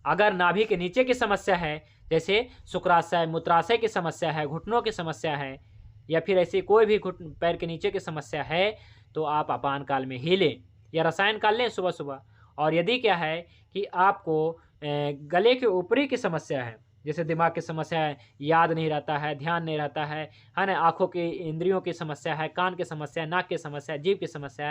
अगर नाभि के नीचे की समस्या है, जैसे शुक्राशय, मूत्राशय की समस्या है, घुटनों की समस्या है, या फिर ऐसी कोई भी पैर के नीचे की समस्या है, तो आप अपान काल में ही लें या रसायन काल लें सुबह सुबह। और यदि क्या है कि आपको गले के ऊपरी की समस्या है, जैसे दिमाग की समस्या है, याद नहीं रहता है, ध्यान नहीं रहता है ना, आँखों की इंद्रियों की समस्या है, कान की समस्या है, नाक की समस्या है, जीभ की समस्या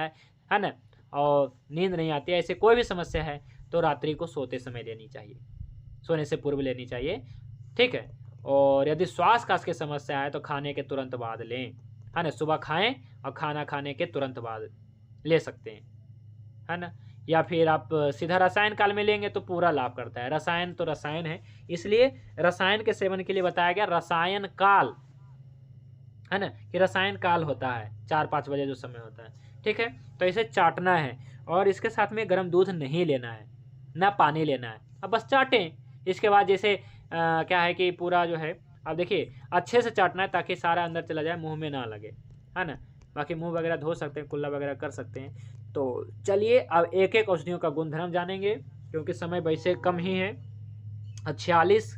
है ना, और नींद नहीं आती है, ऐसे कोई भी समस्या है, तो रात्रि को सोते समय लेनी चाहिए, सोने से पूर्व लेनी चाहिए। ठीक है, और यदि श्वास काश की समस्या है तो खाने के तुरंत बाद लें, है ना, सुबह खाएं और खाना खाने के तुरंत बाद ले सकते हैं, है ना। या फिर आप सीधा रसायन काल में लेंगे तो पूरा लाभ करता है। रसायन तो रसायन है, इसलिए रसायन के सेवन के लिए बताया गया रसायन काल, है ना, कि रसायन काल होता है 4-5 बजे जो समय होता है। ठीक है, तो इसे चाटना है, और इसके साथ में गर्म दूध नहीं लेना है, ना पानी लेना है, अब बस चाटें। इसके बाद जैसे क्या है कि पूरा जो है, अब देखिए अच्छे से चाटना है ताकि सारा अंदर चला जाए, मुंह में ना लगे, है ना। बाकी मुंह वगैरह धो सकते हैं, कुल्ला वगैरह कर सकते हैं। तो चलिए अब एक एक औषधियों का गुणधर्म जानेंगे, क्योंकि समय वैसे कम ही है। 46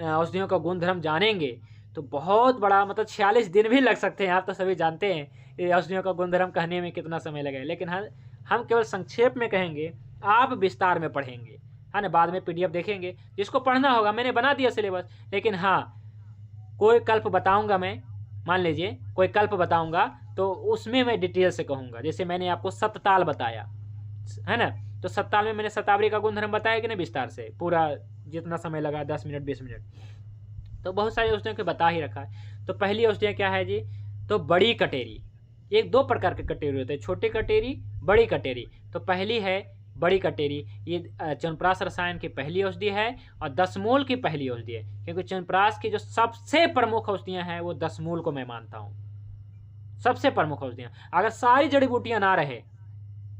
औषधियों का गुणधर्म जानेंगे तो बहुत बड़ा, मतलब 46 दिन भी लग सकते हैं। आप तो सभी जानते हैं ये औषधियों का गुणधर्म कहने में कितना समय लगेगा, लेकिन हम केवल संक्षेप में कहेंगे, आप विस्तार में पढ़ेंगे, है ना। बाद में PDF देखेंगे, जिसको पढ़ना होगा मैंने बना दिया सिलेबस। लेकिन हाँ, कोई कल्प बताऊंगा मैं, मान लीजिए कोई कल्प बताऊंगा तो उसमें मैं डिटेल से कहूँगा। जैसे मैंने आपको सतताल बताया, है ना, तो सतताल में मैंने शतावरी का गुणधर्म बताया कि नहीं, विस्तार से पूरा, जितना समय लगा 10 मिनट 20 मिनट, तो बहुत सारी औषधियों के बता ही रखा है। तो पहली औषधियाँ क्या है जी, तो बड़ी कटेरी। एक 2 प्रकार के कटेरी होते हैं, छोटी कटेरी, बड़ी कटेरी। तो पहली है बड़ी कटेरी, ये च्यवनप्राश रसायन की पहली औषधि है और 10 मूल की पहली औषधि है, क्योंकि च्यवनप्राश की जो सबसे प्रमुख औषधियाँ हैं वो 10 मूल को मैं मानता हूँ, सबसे प्रमुख औषधियाँ। अगर सारी जड़ी बूटियाँ ना रहे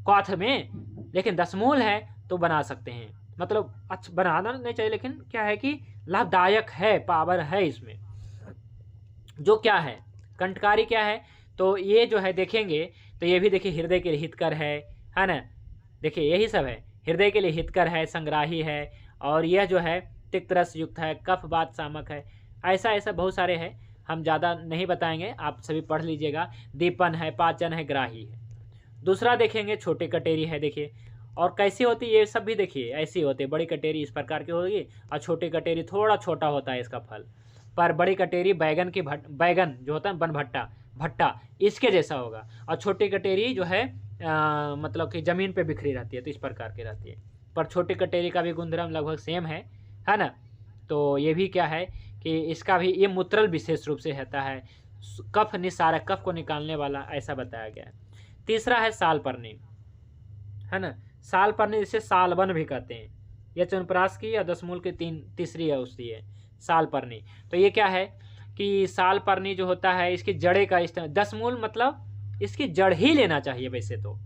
क्वाथ में, लेकिन 10 मूल है तो बना सकते हैं। मतलब अच्छा बनाना नहीं चाहिए, लेकिन क्या है कि लाभदायक है, पावर है इसमें। जो क्या है कंटकारी क्या है, तो ये जो है देखेंगे तो ये भी देखिए हृदय के लिए हितकर है ना। देखिए यही सब है, हृदय के लिए हितकर है, संग्राही है, और यह जो है तिक्त रस युक्त है, कफ वात शामक है। ऐसा ऐसा बहुत सारे हैं, हम ज़्यादा नहीं बताएंगे, आप सभी पढ़ लीजिएगा। दीपन है, पाचन है, ग्राही है। दूसरा देखेंगे छोटी कटेरी है, देखिए। और कैसी होती है ये सब भी देखिए, ऐसी होती है। बड़ी कटेरी इस प्रकार की होगी और छोटी कटेरी थोड़ा छोटा होता है इसका फल। पर बड़ी कटेरी बैगन की बैगन जो होता है बन भट्टा इसके जैसा होगा, और छोटी कटेरी जो है मतलब कि ज़मीन पे बिखरी रहती है, तो इस प्रकार की रहती है। पर छोटी कटेरी का भी गुणधर्म लगभग सेम है ना। तो ये भी क्या है कि इसका भी ये मूत्रल विशेष रूप से रहता है, कफ निसारक, कफ को निकालने वाला, ऐसा बताया गया है। तीसरा है सालपर्णी, है ना। सालपर्णी जिसे सालवन भी कहते हैं, यह च्यवनप्राश की या 10 मूल की तीसरी औषधि है सालपर्णी। तो ये क्या है कि सालपर्णी जो होता है इसकी जड़े का इस्तेमाल, 10 मूल मतलब इसकी जड़ ही लेना चाहिए वैसे तो,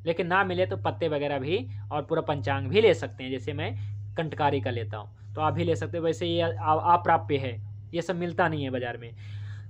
लेकिन ना मिले तो पत्ते वगैरह भी और पूरा पंचांग भी ले सकते हैं। जैसे मैं कंटकारी का लेता हूँ तो आप भी ले सकते हो। वैसे ये अप्राप्य है, ये सब मिलता नहीं है बाजार में।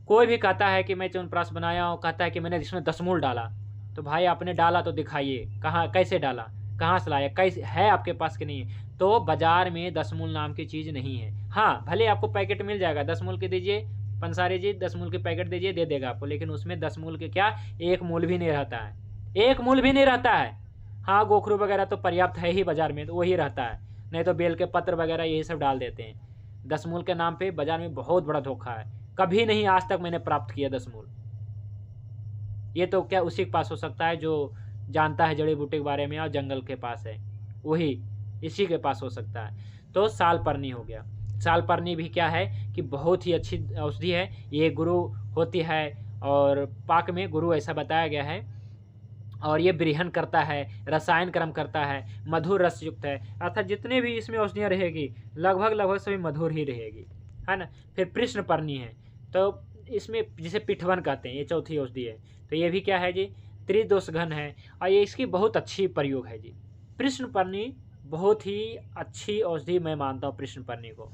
कोई भी कहता है कि मैं च्यवनप्राश बनाया हूँ, कहता है कि मैंने इसमें 10 मूल डाला, तो भाई आपने डाला तो दिखाइए, कहाँ कैसे डाला, कहाँ से लाया, कैसे है आपके पास कि नहीं है। तो बाजार में 10 मूल नाम की चीज़ नहीं है। हाँ भले आपको पैकेट मिल जाएगा, 10 मूल के दीजिए पंसारी जी, 10 मूल के पैकेट दीजिए, दे देगा आपको, लेकिन उसमें 10 मूल के क्या 1 मूल भी नहीं रहता है, 1 मूल भी नहीं रहता है। हाँ गोखरू वगैरह तो पर्याप्त है ही बाजार में, तो वही रहता है, नहीं तो बेल के पत्र वगैरह यही सब डाल देते हैं। 10 मूल के नाम पे बाजार में बहुत बड़ा धोखा है। कभी नहीं आज तक मैंने प्राप्त किया 10 मूल। ये तो क्या उसी के पास हो सकता है जो जानता है जड़ी बूटी के बारे में और जंगल के पास है, वही इसी के पास हो सकता है। तो सालपर्णी हो गया। सालपर्णी भी क्या है कि बहुत ही अच्छी औषधि है, ये गुरु होती है और पाक में गुरु ऐसा बताया गया है। और ये ब्रीहन करता है, रसायन कर्म करता है, मधुर रस युक्त है, अर्थात जितने भी इसमें औषधियाँ रहेगी लगभग सभी मधुर ही रहेगी, है ना। फिर कृष्णपर्णी है, तो इसमें जिसे पिठवन कहते हैं, ये चौथी औषधि है। तो ये भी क्या है जी त्रिदोष घन है, और ये इसकी बहुत अच्छी प्रयोग है जी। कृष्णपर्णी बहुत ही अच्छी औषधि मैं मानता हूँ कृष्णपर्णी को।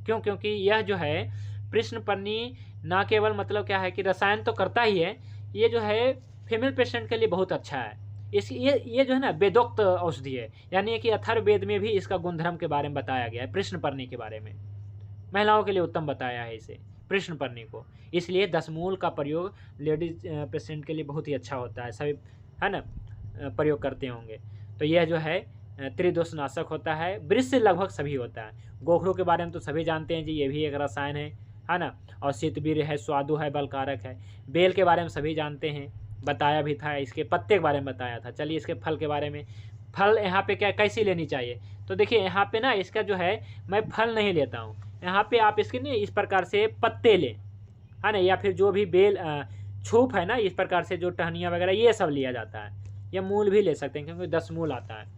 क्यों? क्योंकि यह जो है कृष्णपर्णी ना केवल मतलब क्या है कि रसायन तो करता ही है, ये जो है फीमेल पेशेंट के लिए बहुत अच्छा है। ये जो है ना वेदोक्त औषधि है, यानी कि अथर्ववेद में भी इसका गुणधर्म के बारे में बताया गया है, कृष्णपर्णी के बारे में। महिलाओं के लिए उत्तम बताया है इसे कृष्णपर्णी को, इसलिए 10 मूल का प्रयोग लेडीज पेशेंट के लिए बहुत ही अच्छा होता है, सभी है ना प्रयोग करते होंगे। तो यह जो है त्रिदोष नाशक होता है, वृक्ष से लगभग सभी होता है। गोखरू के बारे में तो सभी जानते हैं जी, ये भी एक रसायन है ना। और शीतवीर है, स्वादु है, बलकारक है। बेल के बारे में सभी जानते हैं, बताया भी था, इसके पत्ते के बारे में बताया था। चलिए इसके फल के बारे में, फल यहाँ पे क्या कैसी लेनी चाहिए, तो देखिए यहाँ पे ना इसका जो है मैं फल नहीं लेता हूँ, यहाँ पे आप इसके नहीं इस प्रकार से पत्ते लें, है ना, या फिर जो भी बेल छूप है ना, इस प्रकार से जो टहनियाँ वगैरह ये सब लिया जाता है, या मूल भी ले सकते हैं क्योंकि 10 मूल आता है।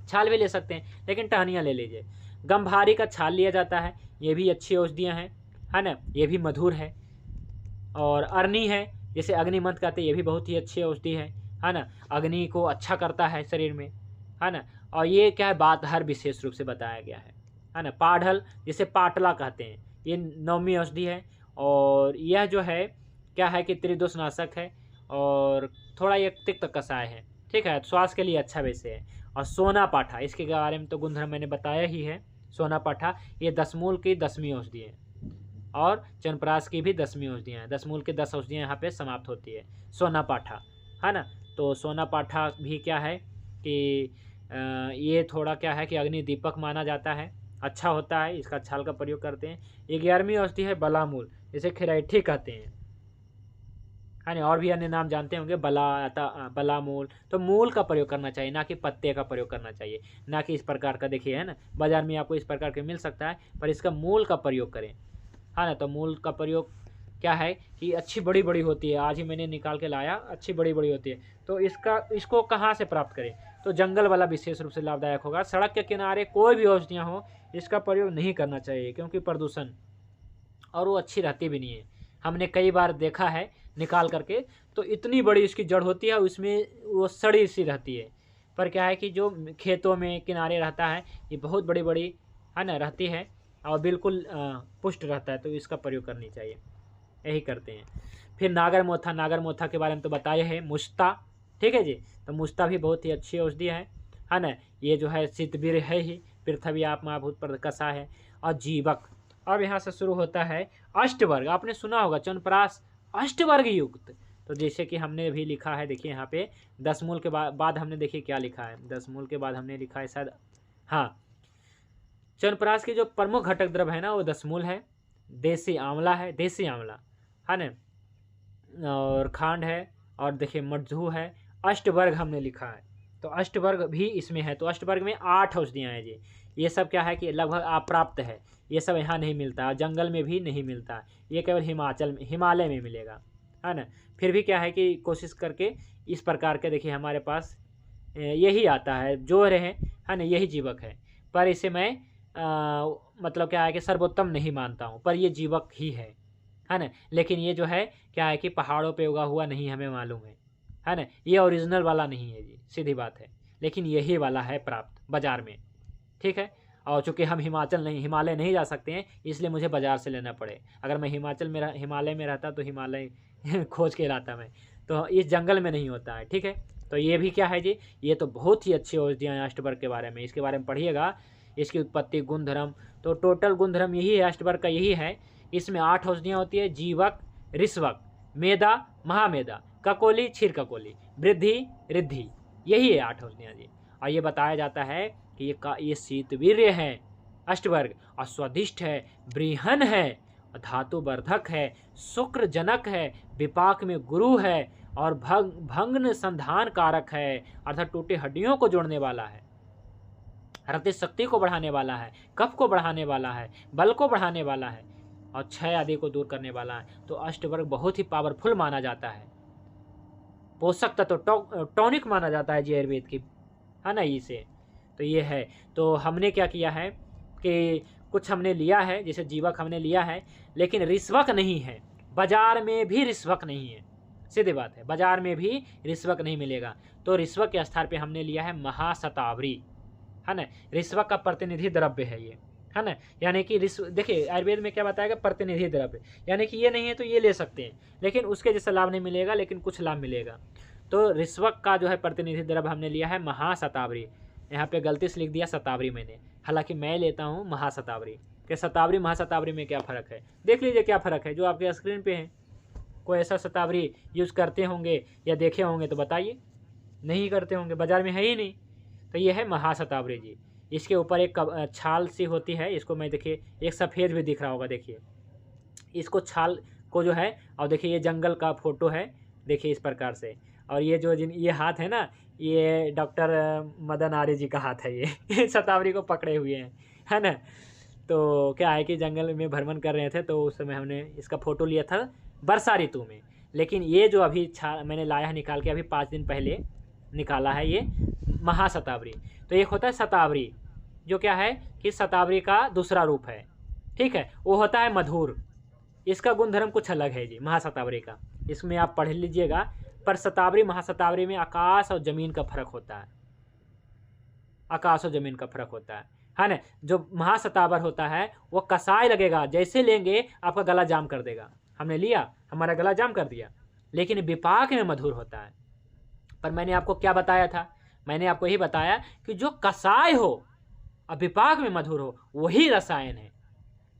छाल भी ले सकते हैं, लेकिन टहनियाँ ले लीजिए। गंभारी का छाल लिया जाता है, ये भी अच्छी औषधियाँ हैं, है ना, ये भी मधुर है। और अरनी है, जैसे अग्निमंथ कहते हैं, ये भी बहुत ही अच्छी औषधि है ना, अग्नि को अच्छा करता है शरीर में, है ना। और ये क्या है बात हर विशेष रूप से बताया गया है ना। पाढ़ल जिसे पाटला कहते हैं, ये 9वीं औषधि है, और यह जो है क्या है कि त्रिदोष नाशक है, और थोड़ा ये तिक्त कषाय है, ठीक है, स्वास्थ्य के लिए अच्छा वैसे है। और सोना पाठा, इसके बारे में तो गुणधर्म मैंने बताया ही है। सोना पाठा ये 10 मूल की 10वीं औषधि है, और च्यवनप्राश की भी 10वीं औषधियाँ हैं। 10 मूल की 10 औषधियाँ यहाँ पे समाप्त होती है। सोना पाठा, है ना। तो सोना पाठा भी क्या है कि ये थोड़ा क्या है कि अग्नि दीपक माना जाता है, अच्छा होता है, इसका छाल का प्रयोग करते हैं। 11वीं औषधि है बलामूल, जिसे खिरैठी कहते हैं, है ना। और भी अन्य नाम जानते होंगे, बलामूल। तो मूल का प्रयोग करना चाहिए, ना कि पत्ते का प्रयोग करना चाहिए, ना कि इस प्रकार का देखिए, है ना, बाजार में आपको इस प्रकार के मिल सकता है, पर इसका मूल का प्रयोग करें, है ना। तो मूल का प्रयोग क्या है कि अच्छी बड़ी बड़ी होती है, आज ही मैंने निकाल के लाया, अच्छी बड़ी बड़ी होती है। तो इसको कहाँ से प्राप्त करें, तो जंगल वाला विशेष रूप से लाभदायक होगा। सड़क के किनारे कोई भी औषधियाँ हो, इसका प्रयोग नहीं करना चाहिए, क्योंकि प्रदूषण, और वो अच्छी रहती भी नहीं है। हमने कई बार देखा है निकाल करके, तो इतनी बड़ी इसकी जड़ होती है, उसमें वो सड़ी सी रहती है। पर क्या है कि जो खेतों में किनारे रहता है ये बहुत बड़ी बड़ी है ना रहती है और बिल्कुल पुष्ट रहता है, तो इसका प्रयोग करनी चाहिए, यही करते हैं। फिर नागर मोथा, नागर मोथा के बारे में तो बताया है। मुश्ता, ठीक है जी, तो मुश्ता भी बहुत ही अच्छी औषधि है ना। ये जो है शीतवीर है ही, पृथ्वी आप महाभूत पर कसा है। और जीवक, अब यहाँ से शुरू होता है अष्टवर्ग, आपने सुना होगा च्यवनप्राश अष्टवर्ग युक्त। तो जैसे कि हमने भी लिखा है, देखिए यहाँ पे 10 मूल के बाद हमने देखिए क्या लिखा है, 10 मूल के बाद हमने लिखा है शायद, हाँ, च्यवनप्राश की जो प्रमुख घटक द्रव्य है ना वो 10 मूल है, देसी आंवला है, देसी आंवला है ना, और खांड है, और देखिए मधु है। अष्टवर्ग हमने लिखा है, तो अष्टवर्ग भी इसमें है। तो अष्टवर्ग में 8 औषधियाँ हैं जी। ये सब क्या है कि लगभग अप्राप्त है, ये सब यहाँ नहीं मिलता, जंगल में भी नहीं मिलता, ये केवल हिमालय में मिलेगा, है ना। फिर भी क्या है कि कोशिश करके इस प्रकार के, देखिए हमारे पास यही आता है, जो रहे है ना, यही जीवक है। पर इसे मैं मतलब क्या है कि सर्वोत्तम नहीं मानता हूँ, पर ये जीवक ही है ना। लेकिन ये जो है क्या है कि पहाड़ों पे उगा हुआ नहीं, हमें मालूम है ना, ये ओरिजिनल वाला नहीं है जी, सीधी बात है। लेकिन यही वाला है प्राप्त बाज़ार में, ठीक है। और चूँकि हम हिमालय नहीं जा सकते हैं, इसलिए मुझे बाज़ार से लेना पड़े। अगर मैं हिमालय में रहता तो हिमालय खोज के लाता मैं, तो इस जंगल में नहीं होता है, ठीक है। तो ये भी क्या है जी, ये तो बहुत ही अच्छी औषधियाँ हैं अष्टवर्ग के बारे में, इसके बारे में पढ़िएगा, इसकी उत्पत्ति, गुणधर्म। तो टोटल गुणधर्म यही है अष्टवर्ग का, यही है। इसमें 8 औषधियाँ होती है, जीवक, ऋष्वक, मेदा, महामेदा, ककोली, क्षीर ककोली, वृद्धि, रिद्धि, यही है 8 औषधियाँ जी। और ये बताया जाता है कि ये शीतवीर्य है अष्टवर्ग, और स्वादिष्ट है, बृहन है, धातु वर्धक है, शुक्र जनक है, विपाक में गुरु है, और भंग संधान कारक है, अर्थात टूटे हड्डियों को जोड़ने वाला है, हृदय शक्ति को बढ़ाने वाला है, कफ को बढ़ाने वाला है, बल को बढ़ाने वाला है, और क्षय आदि को दूर करने वाला है। तो अष्टवर्ग बहुत ही पावरफुल माना जाता है, पोषक तत्व तो टॉनिक माना जाता है जी आयुर्वेद की, है ना, इसे। तो ये है। तो हमने क्या किया है कि कुछ हमने लिया है, जैसे जीवक हमने लिया है, लेकिन ऋष्वक नहीं है, बाजार में भी ऋष्वक नहीं है, सीधी बात है, बाजार में भी ऋष्वक नहीं मिलेगा। तो ऋष्वक के स्थान पे हमने लिया है महाशतावरी, है ना। ऋष्वक का प्रतिनिधि द्रव्य है ये, है ना। यानी कि देखिए आयुर्वेद में क्या बताएगा, प्रतिनिधि द्रव्य, यानी कि ये नहीं है तो ये ले सकते हैं, लेकिन उसके जैसा लाभ नहीं मिलेगा, लेकिन कुछ लाभ मिलेगा। तो ऋष्वक का जो है प्रतिनिधि द्रव्य हमने लिया है महाशतावरी। यहाँ पे गलती से लिख दिया शतावरी मैंने, हालांकि मैं लेता हूँ महाशतावरी। कि शतावरी महाशतावरी में क्या फ़र्क है, देख लीजिए क्या फ़र्क है, जो आपके स्क्रीन पे है। कोई ऐसा शतावरी यूज़ करते होंगे या देखे होंगे तो बताइए, नहीं करते होंगे, बाज़ार में है ही नहीं। तो ये है महाशतावरी जी। इसके ऊपर एक छाल सी होती है, इसको मैं देखिए एक सफ़ेद भी दिख रहा होगा, देखिए इसको छाल को जो है, और देखिए ये जंगल का फोटो है, देखिए इस प्रकार से। और ये जो ये हाथ है ना, ये डॉक्टर मदन आर्य जी का हाथ है, ये शतावरी को पकड़े हुए हैं, है ना। तो क्या है कि जंगल में भ्रमण कर रहे थे, तो उस समय हमने इसका फ़ोटो लिया था वर्षा ऋतु में। लेकिन ये जो अभी मैंने लाया है निकाल के, अभी 5 दिन पहले निकाला है, ये महाशतावरी। तो एक होता है शतावरी, जो क्या है कि शतावरी का दूसरा रूप है, ठीक है, वो होता है मधुर। इसका गुणधर्म कुछ अलग है जी महाशतावरी का, इसमें आप पढ़ लीजिएगा। पर शतावरी महाशतावरी में आकाश और ज़मीन का फर्क होता है, आकाश और ज़मीन का फर्क होता है ना। जो महाशतावर होता है वो कसाय लगेगा, जैसे लेंगे आपका गला जाम कर देगा। हमने लिया, हमारा गला जाम कर दिया, लेकिन विपाक में मधुर होता है। पर मैंने आपको क्या बताया था, मैंने आपको यही बताया कि जो कसाय हो और विपाक में मधुर हो वही रसायन है।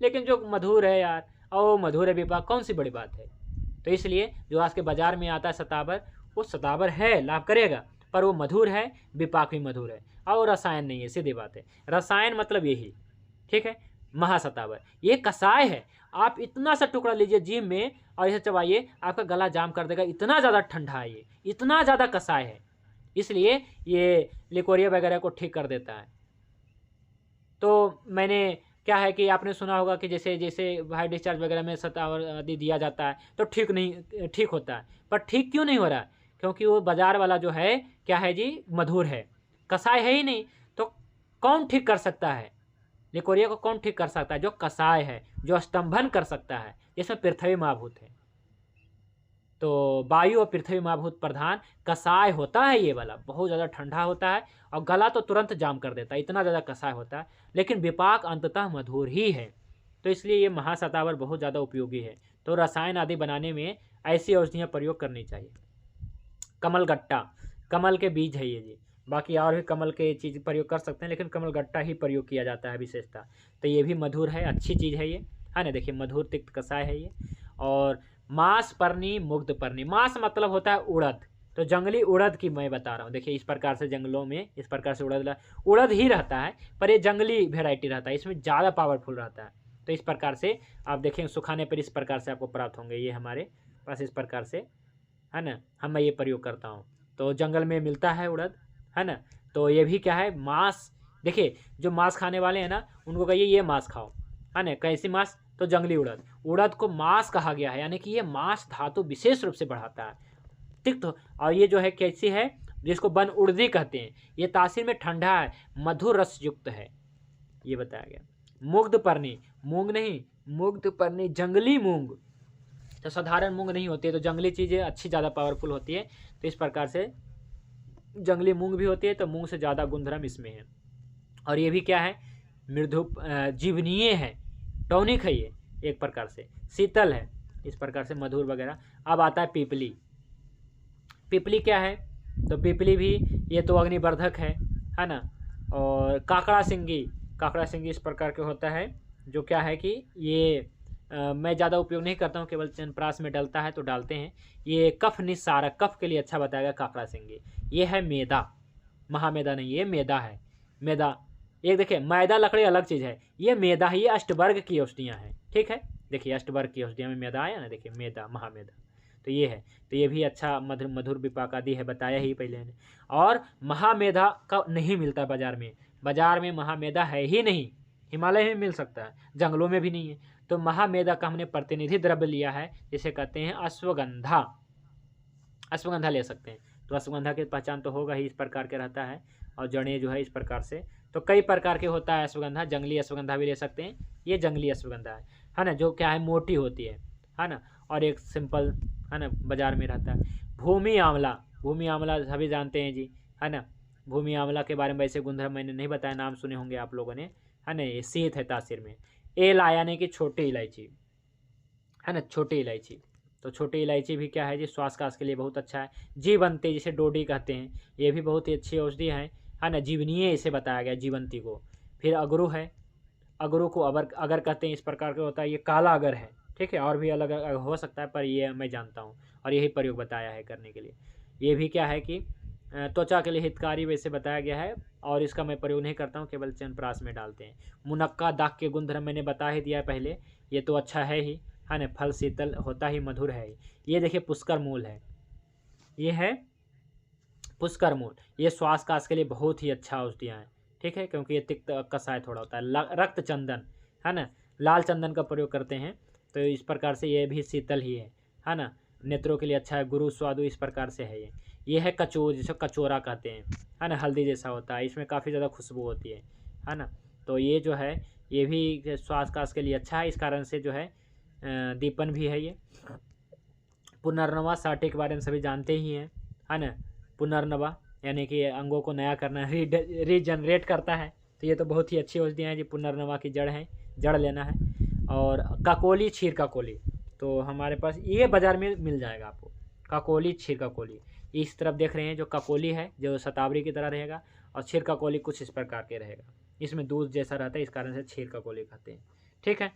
लेकिन जो मधुर है यार, और मधुर है विपाक, कौन सी बड़ी बात है। तो इसलिए जो आज के बाज़ार में आता है शतावर, वो शतावर है, लाभ करेगा, पर वो मधुर है, विपाक भी मधुर है, और रसायन नहीं है, सीधी बात है। रसायन मतलब यही, ठीक है। महाशतावर ये कसाय है, आप इतना सा टुकड़ा लीजिए जीभ में और इसे चबाइए, आपका गला जाम कर देगा, इतना ज़्यादा ठंडा है ये, इतना ज़्यादा कसाय है, इसलिए ये लिकोरिया वगैरह को ठीक कर देता है। तो मैंने क्या है कि आपने सुना होगा कि जैसे जैसे हाई डिस्चार्ज वगैरह में शतावर आदि दिया जाता है तो ठीक होता है, पर ठीक क्यों नहीं हो रहा है, क्योंकि वो बाज़ार वाला जो है क्या है जी, मधुर है, कसाय है ही नहीं। तो कौन ठीक कर सकता है लिकोरिया को, कौन ठीक कर सकता है, जो कसाय है, जो स्तंभन कर सकता है, जिसमें पृथ्वी महाभूत है। तो वायु और पृथ्वी महाभूत प्रधान कसाय होता है ये वाला, बहुत ज़्यादा ठंडा होता है और गला तो तुरंत जाम कर देता है, इतना ज़्यादा कसाय होता है। लेकिन विपाक अंततः मधुर ही है, तो इसलिए ये महाशतावर बहुत ज़्यादा उपयोगी है। तो रसायन आदि बनाने में ऐसी औषधियाँ प्रयोग करनी चाहिए। कमलगट्टा, कमल के बीज है ये जी, बाकी और भी कमल के चीज़ प्रयोग कर सकते हैं, लेकिन कमलगट्टा ही प्रयोग किया जाता है विशेषता। तो ये भी मधुर है, अच्छी चीज़ है ये, है ना। देखिए मधुर तिक्त कषाय है ये। और मांस पर्णी मुग्ध पर्णी, मांस मतलब होता है उड़द, तो जंगली उड़द की मैं बता रहा हूँ। देखिए इस प्रकार से जंगलों में इस प्रकार से उड़द ही रहता है, पर ये जंगली वेराइटी रहता है, इसमें ज़्यादा पावरफुल रहता है। तो इस प्रकार से आप देखेंगे सुखाने पर इस प्रकार से आपको प्राप्त होंगे, ये हमारे पास इस प्रकार से, है ना। हम मैं ये प्रयोग करता हूँ, तो जंगल में मिलता है उड़द, है ना। तो ये भी क्या है, मांस। देखिए जो मांस खाने वाले हैं ना, उनको कहिए ये मांस खाओ, है ना। कैसी मांस, तो जंगली उड़द, उड़द को मांस कहा गया है, यानी कि ये मांस धातु विशेष रूप से बढ़ाता है, ठीक। तो और ये जो है कैसी है, जिसको बन उड़दी कहते हैं, ये तासीर में ठंडा है, मधुर रस युक्त है, ये बताया गया। मुग्ध पर्णी, मूंग नहीं, मुग्ध पर्णी जंगली मूंग, तो साधारण मूंग नहीं होती है, तो जंगली चीज़ें अच्छी ज़्यादा पावरफुल होती है। तो इस प्रकार से जंगली मूंग भी होती है, तो मूंग से ज़्यादा गुणधर्म इसमें है। और ये भी क्या है, मृदु जीवनीय है, टॉनिक है ये एक प्रकार से, शीतल है, इस प्रकार से मधुर वगैरह। अब आता है पीपली। पीपली क्या है, तो पीपली भी ये तो अग्निवर्धक है ना। और काकड़ा सिंगी, काकड़ा सिंगी इस प्रकार के होता है, जो क्या है कि ये मैं ज़्यादा उपयोग नहीं करता हूँ, केवल चंद्रप्राश में डलता है तो डालते हैं। ये कफ निस्सारक, कफ के लिए अच्छा बताएगा काकड़ा सिंगी। ये है मैदा, महामैदा नहीं, ये मैदा है, मैदा। एक देखिए मैदा लकड़ी अलग चीज़ है, ये मैदा है, ये अष्टवर्ग की औषधियाँ हैं, ठीक है। देखिए अष्टवर्ग की औषधियाँ में मैदा आया ना, देखिए मैदा, महामैदा, तो ये है। तो ये भी अच्छा मधुर विपाक आदि है, बताया ही पहले ने। और महामेधा का नहीं मिलता बाजार में, बाजार में महामेधा है ही नहीं, हिमालय में मिल सकता है, जंगलों में भी नहीं है। तो महामेधा का हमने प्रतिनिधि द्रव्य लिया है, जिसे कहते हैं अश्वगंधा, अश्वगंधा ले सकते हैं। तो अश्वगंधा की पहचान तो होगा ही, इस प्रकार के रहता है, और जड़ें जो है इस प्रकार से। तो कई प्रकार के होता है अश्वगंधा, जंगली अश्वगंधा भी ले सकते हैं, ये जंगली अश्वगंधा है ना, जो क्या है मोटी होती है ना। और एक सिंपल, है ना, बाजार में रहता है। भूमि आंवला, भूमि आंवला सभी जानते हैं जी, है ना। भूमि आंवला के बारे में वैसे गुणधर्म मैंने नहीं बताया, नाम सुने होंगे आप लोगों ने, है ना। ये शीत है तासीर में। एला यानी कि छोटी इलायची, है ना, छोटी इलायची। तो छोटी इलायची भी क्या है जी, श्वास के लिए बहुत अच्छा है। जीवंती, जिसे डोडी कहते हैं, ये भी बहुत ही अच्छी औषधि है ना। जीवनीय इसे बताया गया जीवंती को। फिर अगरू है, अगरू को अगर कहते हैं, इस प्रकार का होता है, ये काला अगर है, ठीक है। और भी अलग हो सकता है, पर ये मैं जानता हूँ और यही प्रयोग बताया है करने के लिए। ये भी क्या है कि त्वचा के लिए हितकारी वैसे बताया गया है, और इसका मैं प्रयोग नहीं करता हूँ, केवल च्यवनप्राश में डालते हैं। मुनक्का, दाग के गुणधर्म मैंने बता ही दिया पहले, ये तो अच्छा है ही, है ना। फल शीतल होता ही, मधुर है। ये देखिए पुष्कर मूल है, ये है पुष्कर मूल, ये श्वास काश के लिए बहुत ही अच्छा औषधियाँ हैं, ठीक है, क्योंकि ये तिक्त कषाय थोड़ा होता है। रक्त चंदन, है ना, लाल चंदन का प्रयोग करते हैं, तो इस प्रकार से ये भी शीतल ही है ना। नेत्रों के लिए अच्छा है। गुरु स्वादु, इस प्रकार से है ये है कचोर, जिसे कचोरा कहते हैं, है ना। हल्दी जैसा होता है, इसमें काफ़ी ज़्यादा खुशबू होती है ना। तो ये जो है, ये भी श्वास काश के लिए अच्छा है, इस कारण से जो है दीपन भी है ये। पुनर्नवा साठे के बारे में सभी जानते ही हैं, है ना। पुनर्नवा यानी कि अंगों को नया करना, रीजनरेट करता है, तो ये तो बहुत ही अच्छी औषधियाँ हैं जी। पुनर्नवा की जड़ है, जड़ लेना है। और काकोली, क्षीर काकोली, तो हमारे पास ये बाज़ार में मिल जाएगा आपको, काकोली, क्षीर काकोली। इस तरफ देख रहे हैं, जो काकोली है जो शतावरी की तरह रहेगा, और क्षीर काकोली कुछ इस प्रकार के रहेगा, इसमें दूध जैसा रहता है, इस कारण से क्षीर काकोली कहते हैं, ठीक है।